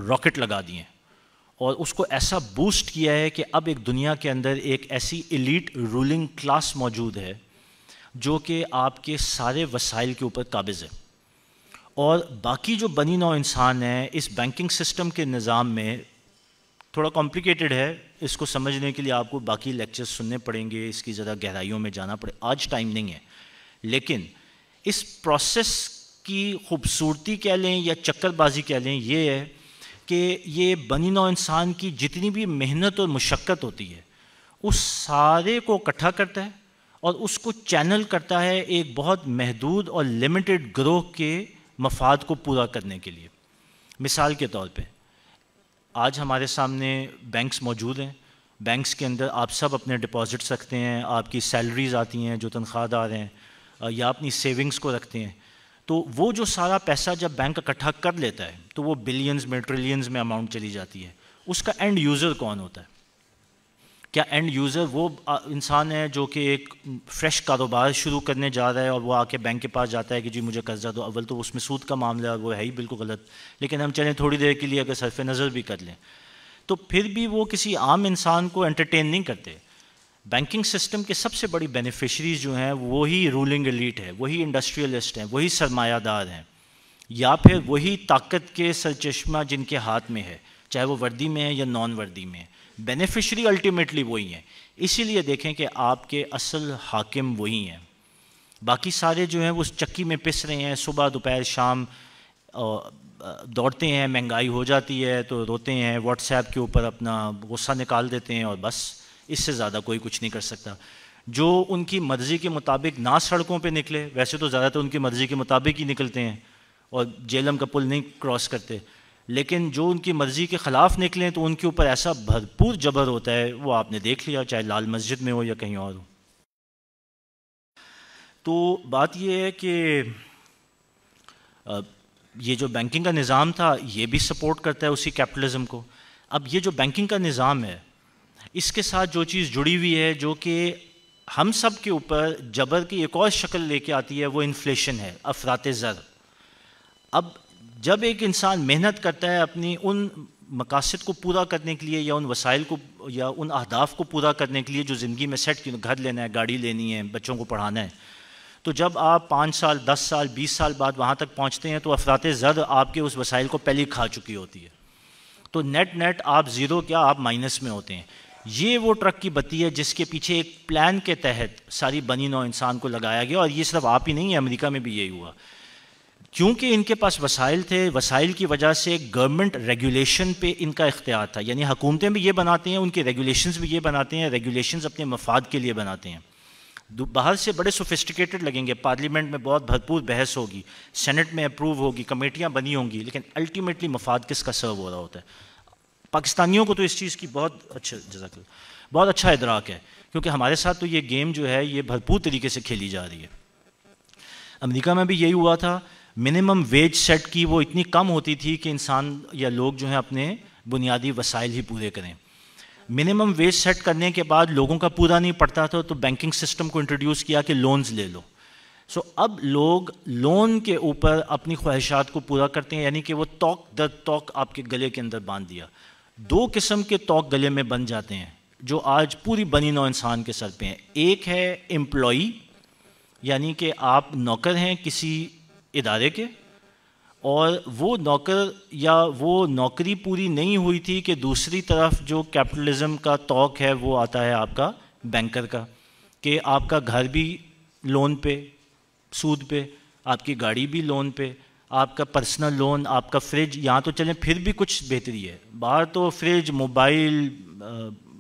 راکٹ لگا دیے اور اس کو ایسا بوسٹ کیا ہے کہ اب ایک دنیا کے اندر ایک ایسی ایلیٹ رولنگ کلاس موجود ہے جو کہ آپ کے سارے وسائل کے اوپر قابض ہے، اور باقی جو بنی نوع انسان ہیں اس بینکنگ سسٹم کے نظام میں تھوڑا کمپلیکیٹڈ ہے، اس کو سمجھنے کے لیے آپ کو باقی لیکچرز سننے پڑیں گے، اس کی ذرا گہرائیوں میں جانا پڑے، آج ٹائم نہیں ہے، لیکن اس پروسیس کی خوبصورتی کہہ لیں یا چکر بازی کہہ لیں یہ ہے کہ یہ بنی نوع انسان کی جتنی بھی محنت اور مشقت ہوتی ہے اس سارے کو اکٹھا کرتا ہے اور اس کو چینل کرتا ہے ایک بہت محدود اور لمیٹڈ گروہ کے مفاد کو پورا کرنے کے لیے۔ مثال کے طور پہ آج ہمارے سامنے بینکس موجود ہیں، بینکس کے اندر آپ سب اپنے ڈپازٹس رکھتے ہیں، آپ کی سیلریز آتی ہیں جو تنخواہ دار ہیں، یا اپنی سیونگز کو رکھتے ہیں، تو وہ جو سارا پیسہ جب بینک اکٹھا کر لیتا ہے تو وہ بلینز میں ٹریلینز میں اماؤنٹ چلی جاتی ہے، اس کا اینڈ یوزر کون ہوتا ہے؟ کیا اینڈ یوزر وہ انسان ہے جو کہ ایک فریش کاروبار شروع کرنے جا رہا ہے اور وہ آ کے بینک کے پاس جاتا ہے کہ جی مجھے قرضہ دو؟ اول تو اس میں سود کا معاملہ ہے، وہ ہے ہی بالکل غلط، لیکن ہم چلیں تھوڑی دیر کے لیے اگر صرف نظر بھی کر لیں تو پھر بھی وہ کسی عام انسان کو انٹرٹین نہیں کرتے۔ بینکنگ سسٹم کے سب سے بڑی بینیفیشریز جو ہیں وہی رولنگ ایلیٹ ہے، وہی انڈسٹریلسٹ ہیں، وہی سرمایہ دار ہیں، یا پھر وہی طاقت کے سرچشمہ جن کے ہاتھ میں ہے، چاہے وہ وردی میں ہے یا نان وردی میں ہے، بینیفیشری الٹیمیٹلی وہی ہیں۔ اسی لیے دیکھیں کہ آپ کے اصل حاکم وہی ہیں، باقی سارے جو ہیں وہ چکی میں پس رہے ہیں، صبح دوپہر شام دوڑتے ہیں، مہنگائی ہو جاتی ہے تو روتے ہیں، واٹس ایپ کے اوپر اپنا غصہ نکال دیتے ہیں، اور بس اس سے زیادہ کوئی کچھ نہیں کر سکتا۔ جو ان کی مرضی کے مطابق نہ سڑکوں پہ نکلے، ویسے تو زیادہ تر ان کی مرضی کے مطابق ہی نکلتے ہیں اور جہلم کا پل نہیں کراس کرتے، لیکن جو ان کی مرضی کے خلاف نکلیں تو ان کے اوپر ایسا بھرپور جبر ہوتا ہے، وہ آپ نے دیکھ لیا چاہے لال مسجد میں ہو یا کہیں اور ہو۔ تو بات یہ ہے کہ یہ جو بینکنگ کا نظام تھا یہ بھی سپورٹ کرتا ہے اسی کیپٹلزم کو. اب یہ جو بینکنگ کا نظام ہے اس کے ساتھ جو چیز جڑی ہوئی ہے جو کہ ہم سب کے اوپر جبر کی ایک اور شکل لے کے آتی ہے وہ انفلیشن ہے, افراط زر. اب جب ایک انسان محنت کرتا ہے اپنی ان مقاصد کو پورا کرنے کے لیے یا ان وسائل کو یا ان اہداف کو پورا کرنے کے لیے جو زندگی میں سیٹ کی, گھر لینا ہے, گاڑی لینی ہے, بچوں کو پڑھانا ہے, تو جب آپ 5 سال 10 سال 20 سال بعد وہاں تک پہنچتے ہیں تو افراط زر آپ کے اس وسائل کو پہلے ہی کھا چکی ہوتی ہے. تو نیٹ آپ زیرو کیا آپ مائنس میں ہوتے ہیں. یہ وہ ٹرک کی بتی ہے جس کے پیچھے ایک پلان کے تحت ساری بنی نوع انسان کو لگایا گیا, اور یہ صرف آپ ہی نہیں ہے, امریکہ میں بھی یہی ہوا. کیونکہ ان کے پاس وسائل تھے, وسائل کی وجہ سے گورنمنٹ ریگولیشن پہ ان کا اختیار تھا. یعنی حکومتیں بھی یہ بناتے ہیں, ان کے ریگولیشنز بھی یہ بناتے ہیں, ریگولیشنز اپنے مفاد کے لیے بناتے ہیں. باہر سے بڑے سوفسٹیکیٹڈ لگیں گے, پارلیمنٹ میں بہت بھرپور بحث ہوگی, سینٹ میں اپروو ہوگی, کمیٹیاں بنی ہوں گی, لیکن الٹیمیٹلی مفاد کس کا سرو ہو رہا ہوتا ہے. پاکستانیوں کو تو اس چیز کی بہت اچھا ادراک ہے, کیونکہ ہمارے ساتھ تو یہ گیم جو ہے یہ بھرپور طریقے سے کھیلی جا رہی ہے. امریکہ میں بھی یہی ہوا تھا. منیمم ویج سیٹ کی وہ اتنی کم ہوتی تھی کہ انسان یا لوگ جو ہیں اپنے بنیادی وسائل ہی پورے کریں. منیمم ویج سیٹ کرنے کے بعد لوگوں کا پورا نہیں پڑتا تھا تو بینکنگ سسٹم کو انٹروڈیوس کیا کہ لونز لے لو. اب لوگ لون کے اوپر اپنی خواہشات کو پورا کرتے ہیں, یعنی کہ وہ توق در توق آپ کے گلے کے اندر باندھ دیا. 2 قسم کے توق گلے میں بن جاتے ہیں جو آج پوری بنی نوع انسان کے سر پہ ہیں. ایک ہے امپلائی, یعنی کہ آپ نوکر ہیں کسی ادارے کے, اور وہ نوکر یا وہ نوکری پوری نہیں ہوئی تھی کہ دوسری طرف جو کیپٹلزم کا توق ہے وہ آتا ہے آپ کا بینکر کا, کہ آپ کا گھر بھی لون پہ, سود پہ, آپ کی گاڑی بھی لون پہ, آپ کا پرسنل لون, آپ کا فریج. یہاں تو چلیں پھر بھی کچھ بہتری ہے, باہر تو fridge, mobile,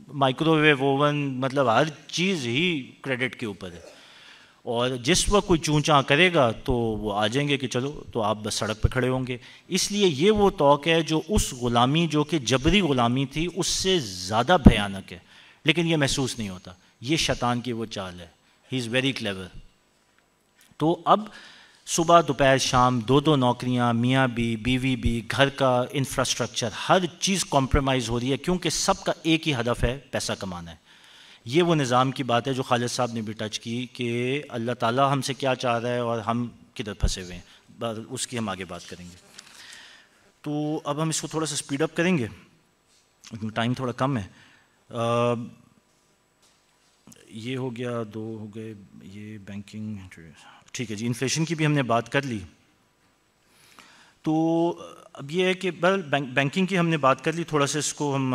microwave oven, مطلب ہر چیز ہی کریڈٹ کے اوپر ہے. اور جس وقت کوئی چون چاں کرے گا تو وہ آ جائیں گے کہ چلو, تو آپ بس سڑک پہ کھڑے ہوں گے. اس لیے یہ وہ توق ہے جو اس غلامی جو کہ جبری غلامی تھی اس سے زیادہ بھیانک ہے, لیکن یہ محسوس نہیں ہوتا. یہ شیطان کی وہ چال ہے, ہی از ویری کلیور. تو اب صبح دوپہر شام 2 نوکریاں, میاں بھی, بیوی بھی, گھر کا انفراسٹرکچر, ہر چیز کمپرومائز ہو رہی ہے کیونکہ سب کا ایک ہی ہدف ہے, پیسہ کمانا ہے. یہ وہ نظام کی بات ہے جو خالد صاحب نے بھی ٹچ کی کہ اللہ تعالیٰ ہم سے کیا چاہ رہا ہے اور ہم کدھر پھنسے ہوئے ہیں, اس کی ہم آگے بات کریں گے. تو اب ہم اس کو تھوڑا سا سپیڈ اپ کریں گے, ٹائم تھوڑا کم ہے. یہ ہو گیا, 2 ہو گئے, یہ بینکنگ, ٹھیک ہے جی. انفلیشن کی بھی ہم نے بات کر لی. تو اب یہ ہے کہ بینکنگ کی ہم نے بات کر لی, تھوڑا سا اس کو ہم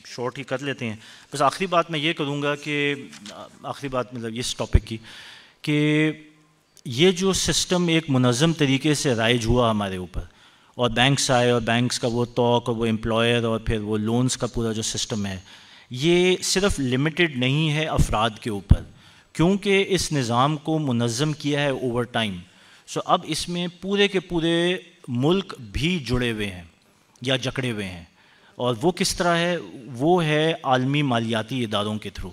شارٹ ہی کر لیتے ہیں. بس آخری بات میں یہ کروں گا کہ آخری بات مطلب اس ٹاپک کی کہ یہ جو سسٹم ایک منظم طریقے سے رائج ہوا ہمارے اوپر, اور بینکس آئے, اور بینکس کا وہ توق اور وہ امپلائر اور پھر وہ لونز کا پورا جو سسٹم ہے, یہ صرف لمیٹڈ نہیں ہے افراد کے اوپر, کیونکہ اس نظام کو منظم کیا ہے اوور ٹائم. اب اس میں پورے کے پورے ملک بھی جڑے ہوئے ہیں یا جکڑے ہوئے ہیں. اور وہ کس طرح ہے, وہ ہے عالمی مالیاتی اداروں کے تھرو.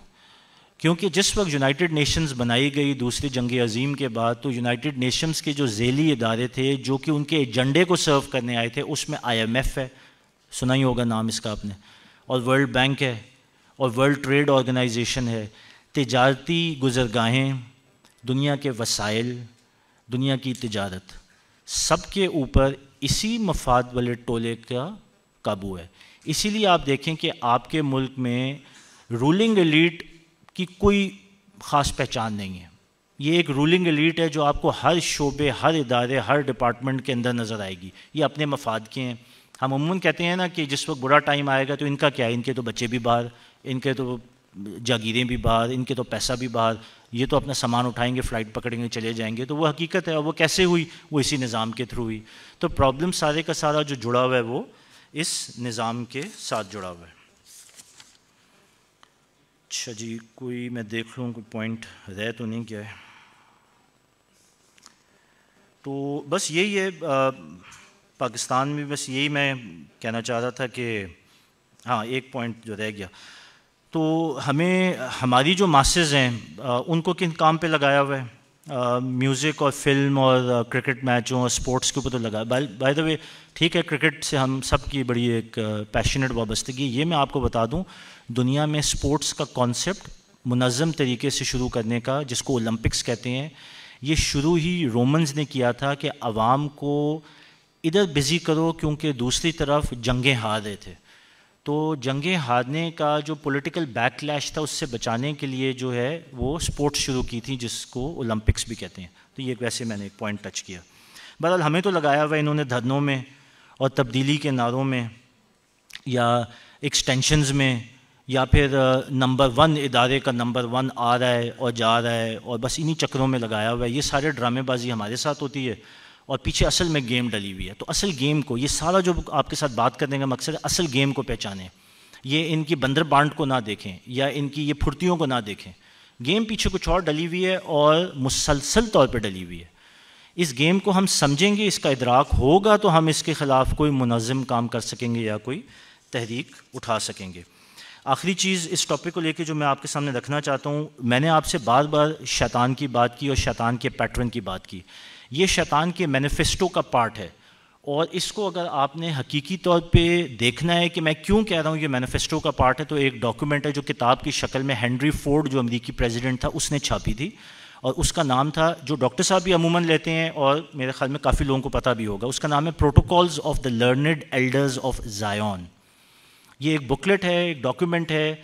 کیونکہ جس وقت یونائٹڈ نیشنز بنائی گئی دوسری جنگ عظیم کے بعد, تو یونائٹڈ نیشنز کے جو ذیلی ادارے تھے جو کہ ان کے ایجنڈے کو سرو کرنے آئے تھے, اس میں IMF ہے, سنا ہی ہوگا نام اس کا آپ نے, اور ورلڈ بینک ہے, اور ورلڈ ٹریڈ آرگنائزیشن ہے. تجارتی گزرگاہیں, دنیا کے وسائل, دنیا کی تجارت, سب کے اوپر اسی مفاد والے ٹولے کا قابو ہے. اسی لیے آپ دیکھیں کہ آپ کے ملک میں رولنگ ایلیٹ کی کوئی خاص پہچان نہیں ہے. یہ ایک رولنگ ایلیٹ ہے جو آپ کو ہر شعبے, ہر ادارے, ہر ڈپارٹمنٹ کے اندر نظر آئے گی. یہ اپنے مفاد کے ہیں. ہم عموماً کہتے ہیں نا کہ جس وقت برا ٹائم آئے گا تو ان کا کیا ہے, ان کے تو بچے بھی باہر, ان کے تو جاگیریں بھی باہر, ان کے تو پیسہ بھی باہر, یہ تو اپنا سامان اٹھائیں گے, فلائٹ پکڑیں گے, چلے جائیں گے. تو وہ حقیقت ہے. اور وہ کیسے ہوئی, وہ اسی نظام کے تھرو ہوئی. تو پرابلم سارے کا سارا جو جڑا ہوا ہے وہ اس نظام کے ساتھ جڑا ہوا ہے. اچھا جی, کوئی میں دیکھ لوں کوئی پوائنٹ رہ تو نہیں کیا ہے. تو بس یہی ہے پاکستان میں, بس یہی میں کہنا چاہ رہا تھا کہ ہاں ایک پوائنٹ جو رہ گیا. تو ہمیں ہماری جو ماسز ہیں ان کو کن کام پہ لگایا ہوا ہے, میوزک اور فلم اور کرکٹ میچوں اور سپورٹس کے اوپر تو لگا. بائی دا وے ٹھیک ہے، کرکٹ سے ہم سب کی بڑی ایک پیشنیٹ وابستگی. یہ میں آپ کو بتا دوں، دنیا میں سپورٹس کا کانسیپٹ منظم طریقے سے شروع کرنے کا، جس کو اولمپکس کہتے ہیں، یہ شروع ہی رومنز نے کیا تھا کہ عوام کو ادھر بزی کرو، کیونکہ دوسری طرف جنگیں ہار رہے تھے. تو جنگیں ہارنے کا جو پولیٹیکل بیک لیش تھا، اس سے بچانے کے لیے جو ہے وہ سپورٹس شروع کی تھی، جس کو اولمپکس بھی کہتے ہیں. تو یہ ویسے میں نے ایک پوائنٹ ٹچ کیا. بہرحال ہمیں تو لگایا ہوا انہوں نے دھرنوں میں اور تبدیلی کے نعروں میں یا ایکسٹینشنز میں، یا پھر نمبر 1 ادارے کا نمبر 1 آ رہا ہے اور جا رہا ہے، اور بس انہی چکروں میں لگایا ہوا ہے. یہ سارے ڈرامے بازی ہمارے ساتھ ہوتی ہے اور پیچھے اصل میں گیم ڈلی ہوئی ہے. تو اصل گیم کو، یہ سارا جو آپ کے ساتھ بات کرنے کا مقصد ہے، اصل گیم کو پہچانیں. یہ ان کی بندر بانٹ کو نہ دیکھیں یا ان کی یہ پھرتیوں کو نہ دیکھیں. گیم پیچھے کچھ اور ڈلی ہوئی ہے اور مسلسل طور پہ ڈلی ہوئی ہے. اس گیم کو ہم سمجھیں گے، اس کا ادراک ہوگا تو ہم اس کے خلاف کوئی منظم کام کر سکیں گے یا کوئی تحریک اٹھا سکیں گے. آخری چیز اس ٹاپک کو لے کے جو میں آپ کے سامنے رکھنا چاہتا ہوں، میں نے آپ سے بار بار شیطان کی بات کی اور شیطان کے پیٹرن کی بات کی. یہ شیطان کے مینیفیسٹو کا پارٹ ہے، اور اس کو اگر آپ نے حقیقی طور پہ دیکھنا ہے کہ میں کیوں کہہ رہا ہوں یہ مینیفیسٹو کا پارٹ ہے، تو ایک ڈاکیومنٹ ہے جو کتاب کی شکل میں ہینری فورڈ جو امریکی پریزیڈنٹ تھا اس نے چھاپی تھی، اور اس کا نام تھا، جو ڈاکٹر صاحب بھی عموماً لیتے ہیں اور میرے خیال میں کافی لوگوں کو پتہ بھی ہوگا، اس کا نام ہے protocols of the learned elders of Zion. یہ ایک بکلٹ ہے، ایک ڈاکیومنٹ ہے.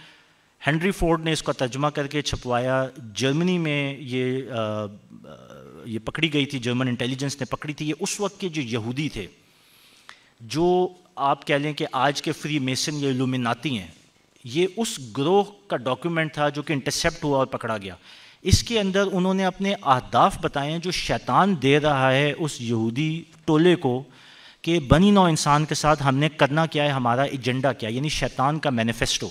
ہینری فورڈ نے اس کا ترجمہ کر کے چھپوایا. جرمنی میں یہ پکڑی گئی تھی، جرمن انٹیلیجنس نے پکڑی تھی. یہ اس وقت کے جو یہودی تھے، جو آپ کہہ لیں کہ آج کے فری میسن یا الومناتی ہیں، یہ اس گروہ کا ڈاکیومنٹ تھا جو کہ انٹرسیپٹ ہوا اور پکڑا گیا. اس کے اندر انہوں نے اپنے اہداف بتائے ہیں جو شیطان دے رہا ہے اس یہودی ٹولے کو، کہ بنی نوع انسان کے ساتھ ہم نے کرنا کیا ہے، ہمارا ایجنڈا کیا ہے، یعنی شیطان کا مینیفیسٹو.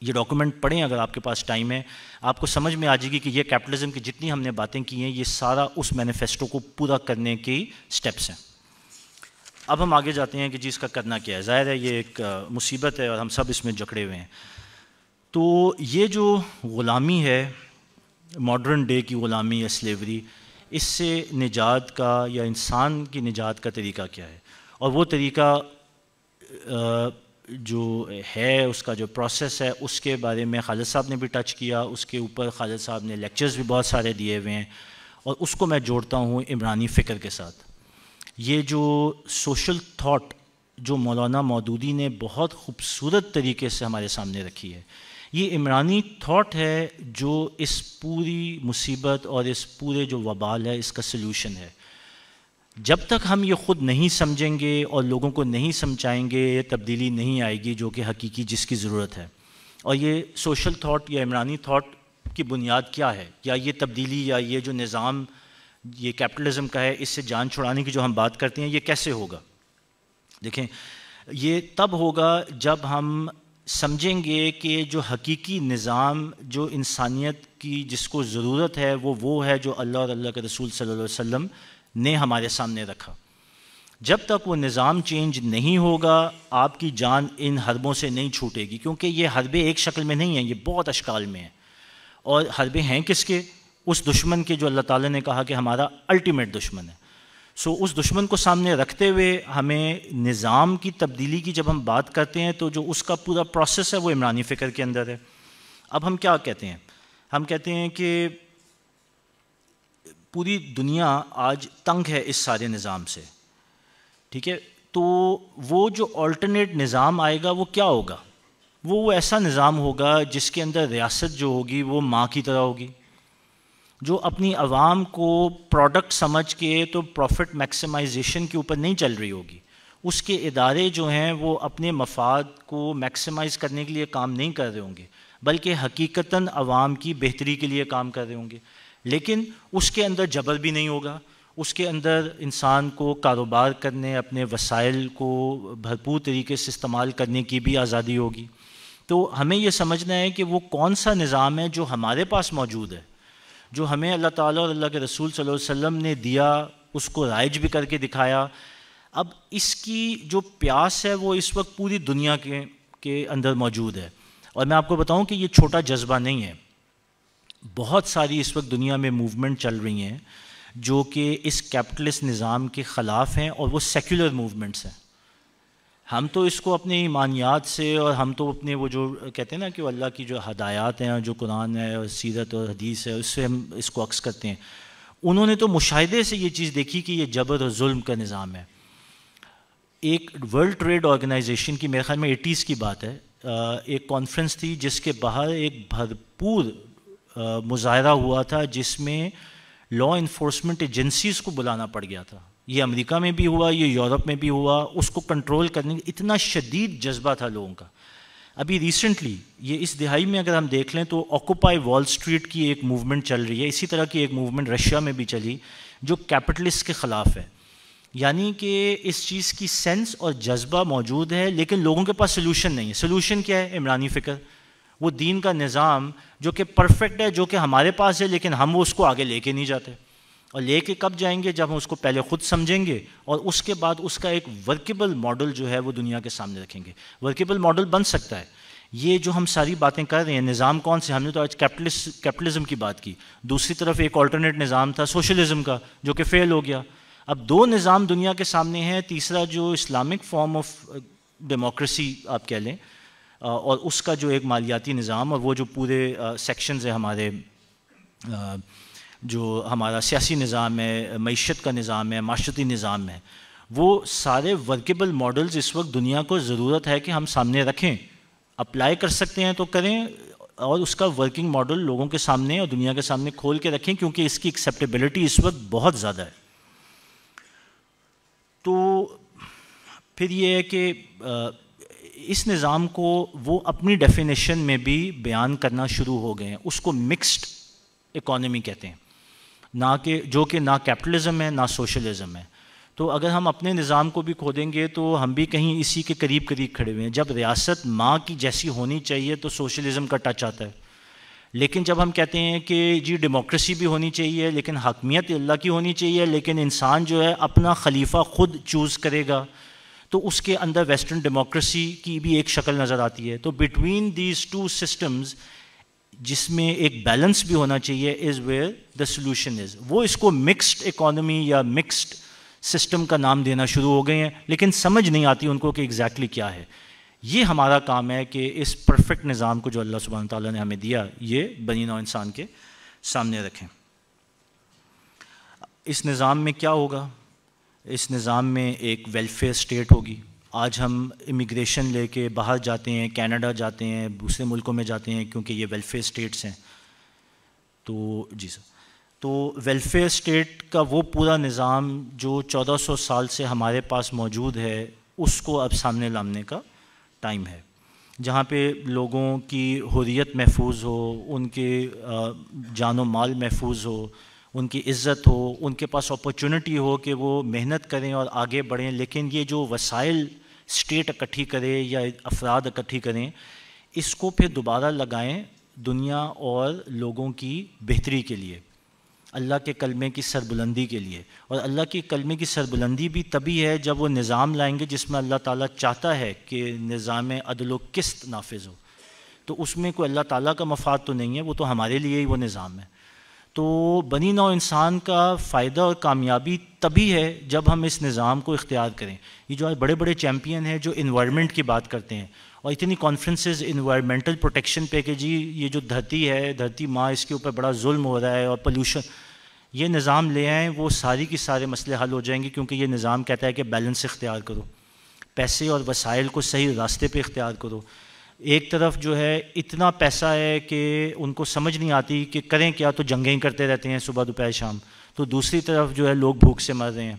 یہ ڈاکیومنٹ پڑھیں اگر آپ کے پاس ٹائم ہے، آپ کو سمجھ میں آ جائے گی کہ یہ کیپٹلزم کی جتنی ہم نے باتیں کی ہیں، یہ سارا اس مینیفیسٹو کو پورا کرنے کی سٹیپس ہیں. اب ہم آگے جاتے ہیں کہ جی اس کا کرنا کیا ہے. ظاہر ہے یہ ایک مصیبت ہے اور ہم سب اس میں جکڑے ہوئے ہیں. تو یہ جو غلامی ہے، ماڈرن ڈے کی غلامی یا سلیوری، اس سے نجات کا یا انسان کی نجات کا طریقہ کیا ہے؟ اور وہ طریقہ جو ہے، اس کا جو پروسیس ہے، اس کے بارے میں خالد صاحب نے بھی ٹچ کیا. اس کے اوپر خالد صاحب نے لیکچرز بھی بہت سارے دیے ہوئے ہیں، اور اس کو میں جوڑتا ہوں عمرانی فکر کے ساتھ. یہ جو سوشل تھاٹ جو مولانا مودودی نے بہت خوبصورت طریقے سے ہمارے سامنے رکھی ہے، یہ عمرانی تھاٹ ہے جو اس پوری مصیبت اور اس پورے جو وبال ہے اس کا سلوشن ہے. جب تک ہم یہ خود نہیں سمجھیں گے اور لوگوں کو نہیں سمجھائیں گے، یہ تبدیلی نہیں آئے گی جو کہ حقیقی جس کی ضرورت ہے. اور یہ سوشل تھاٹ یا عمرانی تھاٹ کی بنیاد کیا ہے، یا یہ تبدیلی یا یہ جو نظام یہ کیپٹلزم کا ہے، اس سے جان چھڑانے کی جو ہم بات کرتے ہیں، یہ کیسے ہوگا؟ دیکھیں، یہ تب ہوگا جب ہم سمجھیں گے کہ جو حقیقی نظام جو انسانیت کی جس کو ضرورت ہے وہ ہے جو اللہ اور اللہ کے رسول صلی اللہ علیہ وسلم نے ہمارے سامنے رکھا. جب تک وہ نظام چینج نہیں ہوگا، آپ کی جان ان حربوں سے نہیں چھوٹے گی، کیونکہ یہ حربیں ایک شکل میں نہیں ہیں، یہ بہت اشکال میں ہیں. اور حربیں ہیں کس کے؟ اس دشمن کے جو اللہ تعالیٰ نے کہا کہ ہمارا الٹیمیٹ دشمن ہے. اس دشمن کو سامنے رکھتے ہوئے ہمیں نظام کی تبدیلی کی جب ہم بات کرتے ہیں تو جو اس کا پورا پروسیس ہے وہ عمرانی فکر کے اندر ہے. اب ہم کیا کہتے ہیں؟ ہم کہتے ہیں کہ پوری دنیا آج تنگ ہے اس سارے نظام سے، ٹھیک ہے؟ تو وہ جو آلٹرنیٹ نظام آئے گا وہ کیا ہوگا؟ وہ ایسا نظام ہوگا جس کے اندر ریاست جو ہوگی وہ ماں کی طرح ہوگی، جو اپنی عوام کو پروڈکٹ سمجھ کے تو پروفٹ میکسیمائزیشن کے اوپر نہیں چل رہی ہوگی. اس کے ادارے جو ہیں وہ اپنے مفاد کو میکسیمائز کرنے کے لیے کام نہیں کر رہے ہوں گے، بلکہ حقیقتاً عوام کی بہتری کے لیے کام کر رہے ہوں گے. لیکن اس کے اندر جبر بھی نہیں ہوگا، اس کے اندر انسان کو کاروبار کرنے، اپنے وسائل کو بھرپور طریقے سے استعمال کرنے کی بھی آزادی ہوگی. تو ہمیں یہ سمجھنا ہے کہ وہ کون سا نظام ہے جو ہمارے پاس موجود ہے، جو ہمیں اللہ تعالیٰ اور اللہ کے رسول صلی اللہ علیہ وسلم نے دیا، اس کو رائج بھی کر کے دکھایا. اب اس کی جو پیاس ہے وہ اس وقت پوری دنیا کے اندر موجود ہے. اور میں آپ کو بتاؤں کہ یہ چھوٹا جذبہ نہیں ہے، بہت ساری اس وقت دنیا میں موومنٹ چل رہی ہیں جو کہ اس کیپٹلسٹ نظام کے خلاف ہیں، اور وہ سیکولر موومنٹس ہیں. ہم تو اس کو اپنے ایمانیات سے، اور ہم تو اپنے وہ جو کہتے ہیں نا کہ وہ اللہ کی جو ہدایات ہیں، جو قرآن ہے اور سیرت اور حدیث ہے، اس سے ہم اس کو عکس کرتے ہیں. انہوں نے تو مشاہدے سے یہ چیز دیکھی کہ یہ جبر اور ظلم کا نظام ہے. ایک ورلڈ ٹریڈ آرگنائزیشن کی، میرے خیال میں 80s کی بات ہے، ایک کانفرنس تھی جس کے باہر ایک بھرپور مظاہرہ ہوا تھا، جس میں لا انفورسمنٹ ایجنسیز کو بلانا پڑ گیا تھا. یہ امریکہ میں بھی ہوا، یہ یورپ میں بھی ہوا. اس کو کنٹرول کرنے کا اتنا شدید جذبہ تھا لوگوں کا. ابھی ریسنٹلی یہ اس دہائی میں اگر ہم دیکھ لیں تو آکوپائی وال اسٹریٹ کی ایک موومنٹ چل رہی ہے. اسی طرح کی ایک موومنٹ رشیا میں بھی چلی جو کیپٹلسٹ کے خلاف ہے. یعنی کہ اس چیز کی سینس اور جذبہ موجود ہے، لیکن لوگوں کے پاس سلوشن نہیں ہے. سلوشن کیا ہے؟ عمرانی فکر، وہ دین کا نظام جو کہ پرفیکٹ ہے، جو کہ ہمارے پاس ہے، لیکن ہم وہ اس کو آگے لے کے نہیں جاتے. اور لے کے کب جائیں گے؟ جب ہم اس کو پہلے خود سمجھیں گے اور اس کے بعد اس کا ایک ورکیبل ماڈل جو ہے وہ دنیا کے سامنے رکھیں گے. ورکیبل ماڈل بن سکتا ہے. یہ جو ہم ساری باتیں کر رہے ہیں، نظام کون سے؟ ہم نے تو آج کیپٹلزم کی بات کی. دوسری طرف ایک آلٹرنیٹ نظام تھا سوشلزم کا، جو کہ فیل ہو گیا. اب دو نظام دنیا کے سامنے ہیں. تیسرا جو اسلامک فارم آف ڈیموکریسی آپ کہہ لیں، اور اس کا جو ایک مالیاتی نظام، اور وہ جو پورے سیکشنز ہیں ہمارے، جو ہمارا سیاسی نظام ہے، معیشت کا نظام ہے، معاشرتی نظام ہے، وہ سارے ورکیبل ماڈلز اس وقت دنیا کو ضرورت ہے کہ ہم سامنے رکھیں. اپلائی کر سکتے ہیں تو کریں، اور اس کا ورکنگ ماڈل لوگوں کے سامنے اور دنیا کے سامنے کھول کے رکھیں، کیونکہ اس کی ایکسیپٹیبلٹی اس وقت بہت زیادہ ہے. تو پھر یہ ہے کہ اس نظام کو وہ اپنی ڈیفینیشن میں بھی بیان کرنا شروع ہو گئے ہیں. اس کو مکسڈ اکانومی کہتے ہیں، نہ کہ جو کہ نہ کیپٹلزم ہے نہ سوشلزم ہے. تو اگر ہم اپنے نظام کو بھی کھودیں گے تو ہم بھی کہیں اسی کے قریب قریب کھڑے ہوئے ہیں. جب ریاست ماں کی جیسی ہونی چاہیے تو سوشلزم کا ٹچ آتا ہے. لیکن جب ہم کہتے ہیں کہ جی ڈیموکریسی بھی ہونی چاہیے، لیکن حاکمیت اللہ کی ہونی چاہیے، لیکن انسان جو ہے اپنا خلیفہ خود چوز کرے گا، تو اس کے اندر ویسٹرن ڈیموکریسی کی بھی ایک شکل نظر آتی ہے. تو بٹوین دیز ٹو سسٹمز، جس میں ایک بیلنس بھی ہونا چاہیے، is where the solution is. وہ اس کو مکسڈ اکانومی یا مکسڈ سسٹم کا نام دینا شروع ہو گئے ہیں، لیکن سمجھ نہیں آتی ان کو کہ ایگزیکٹلی کیا ہے. یہ ہمارا کام ہے کہ اس پرفیکٹ نظام کو جو اللہ سبحانہ تعالیٰ نے ہمیں دیا، یہ بنی نوع انسان کے سامنے رکھیں. اس نظام میں کیا ہوگا؟ اس نظام میں ایک ویلفیئر اسٹیٹ ہوگی. آج ہم امیگریشن لے کے باہر جاتے ہیں، کینیڈا جاتے ہیں، دوسرے ملکوں میں جاتے ہیں، کیونکہ یہ ویلفیئر اسٹیٹس ہیں. تو جی سر، تو ویلفیئر اسٹیٹ کا وہ پورا نظام جو 1400 سال سے ہمارے پاس موجود ہے، اس کو اب سامنے لانے کا ٹائم ہے، جہاں پہ لوگوں کی حریت محفوظ ہو، ان کے جان و مال محفوظ ہو، ان کی عزت ہو، ان کے پاس اپرچونٹی ہو کہ وہ محنت کریں اور آگے بڑھیں. لیکن یہ جو وسائل اسٹیٹ اکٹھی کرے یا افراد اکٹھی کریں، اس کو پھر دوبارہ لگائیں دنیا اور لوگوں کی بہتری کے لیے، اللہ کے کلمے کی سربلندی کے لیے. اور اللہ کے کلمے کی سربلندی بھی تبھی ہے جب وہ نظام لائیں گے جس میں اللہ تعالیٰ چاہتا ہے کہ نظام عدل و قسط نافذ ہو. تو اس میں کوئی اللہ تعالیٰ کا مفاد تو نہیں ہے، وہ تو ہمارے لیے ہی وہ نظام ہے. تو بنی نوع انسان کا فائدہ اور کامیابی تبھی ہے جب ہم اس نظام کو اختیار کریں. یہ جو بڑے بڑے چیمپئن ہیں جو انوائرمنٹ کی بات کرتے ہیں، اور اتنی کانفرنسز انوائرمنٹل پروٹیکشن پہ کہ جی یہ جو دھرتی ہے، دھرتی ماں، اس کے اوپر بڑا ظلم ہو رہا ہے اور پولوشن، یہ نظام لے آئیں، وہ ساری کی سارے مسئلے حل ہو جائیں گے. کیونکہ یہ نظام کہتا ہے کہ بیلنس اختیار کرو، پیسے اور وسائل کو صحیح راستے پہ اختیار کرو. ایک طرف جو ہے اتنا پیسہ ہے کہ ان کو سمجھ نہیں آتی کہ کریں کیا، تو جنگیں ہی کرتے رہتے ہیں صبح دوپہر شام. تو دوسری طرف جو ہے لوگ بھوک سے مر رہے ہیں.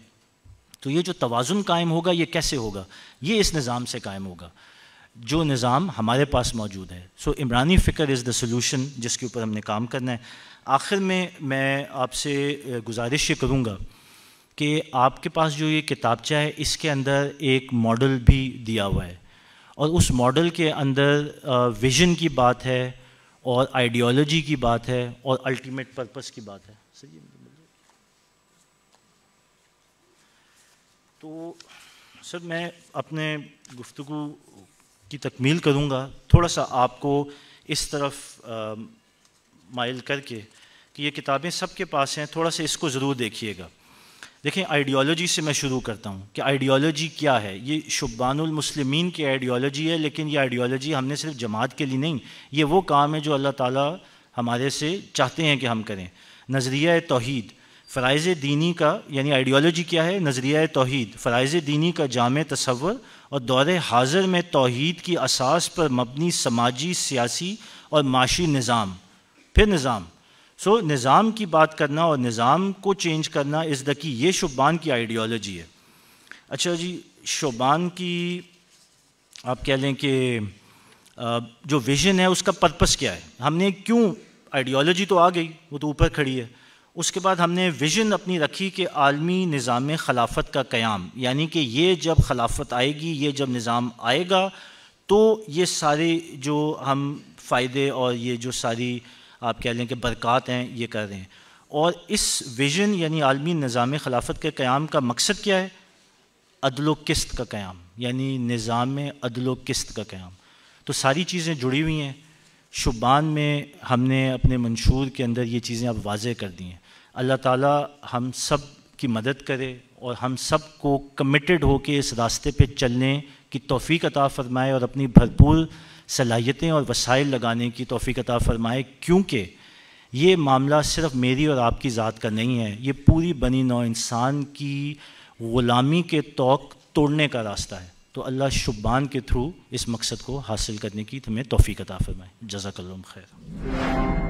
تو یہ جو توازن قائم ہوگا، یہ کیسے ہوگا؟ یہ اس نظام سے قائم ہوگا جو نظام ہمارے پاس موجود ہے. سو عمرانی فکر از دا سلوشن، جس کے اوپر ہم نے کام کرنا ہے. آخر میں آپ سے گزارش یہ کروں گا کہ آپ کے پاس جو یہ کتابچہ ہے، اس کے اندر ایک ماڈل بھی دیا ہوا ہے، اور اس ماڈل کے اندر ویژن کی بات ہے، اور آئیڈیالوجی کی بات ہے، اور الٹیمیٹ پرپس کی بات ہے. تو سر میں اپنے گفتگو کی تکمیل کروں گا. تھوڑا سا آپ کو اس طرف مائل کر کے کہ یہ کتابیں سب کے پاس ہیں، تھوڑا سا اس کو ضرور دیکھیے گا۔ دیکھیں آئیڈیالوجی سے میں شروع کرتا ہوں کہ آئیڈیالوجی کیا ہے۔ یہ شبان المسلمین کی آئیڈیالوجی ہے، لیکن یہ آئیڈیالوجی ہم نے صرف جماعت کے لیے نہیں، یہ وہ کام ہے جو اللہ تعالیٰ ہمارے سے چاہتے ہیں کہ ہم کریں۔ نظریہ توحید، فرائض دینی کا، یعنی آئیڈیالوجی کیا ہے؟ نظریہ توحید، فرائض دینی کا جامع تصور اور دور حاضر میں توحید کی اساس پر مبنی سماجی، سیاسی اور معاشی نظام۔ پھر نظام، نظام کی بات کرنا اور نظام کو چینج کرنا از دا کی، یہ شبان کی آئیڈیالوجی ہے۔ اچھا جی، شبان کی آپ کہہ لیں کہ جو ویژن ہے اس کا پرپس کیا ہے؟ ہم نے کیوں، آئیڈیالوجی تو آ گئی، وہ تو اوپر کھڑی ہے، اس کے بعد ہم نے ویژن اپنی رکھی کہ عالمی نظام خلافت کا قیام، یعنی کہ یہ جب خلافت آئے گی، یہ جب نظام آئے گا تو یہ سارے جو ہم فائدے اور یہ جو ساری آپ کہہ لیں کہ برکات ہیں یہ کر رہے ہیں۔ اور اس ویژن یعنی عالمی نظام خلافت کے قیام کا مقصد کیا ہے؟ عدل و قسط کا قیام، یعنی نظام عدل و قسط کا قیام۔ تو ساری چیزیں جڑی ہوئی ہیں۔ شبان میں ہم نے اپنے منشور کے اندر یہ چیزیں اب واضح کر دی ہیں۔ اللہ تعالیٰ ہم سب کی مدد کرے اور ہم سب کو کمیٹڈ ہو کے اس راستے پہ چلنے کی توفیق عطا فرمائے اور اپنی بھرپور صلاحیتیں اور وسائل لگانے کی توفیق عطا فرمائے، کیونکہ یہ معاملہ صرف میری اور آپ کی ذات کا نہیں ہے، یہ پوری بنی نوع انسان کی غلامی کے توق توڑنے کا راستہ ہے۔ تو اللہ شبان کے تھرو اس مقصد کو حاصل کرنے کی ہمیں توفیق عطا فرمائے۔ جزاک اللہ خیر۔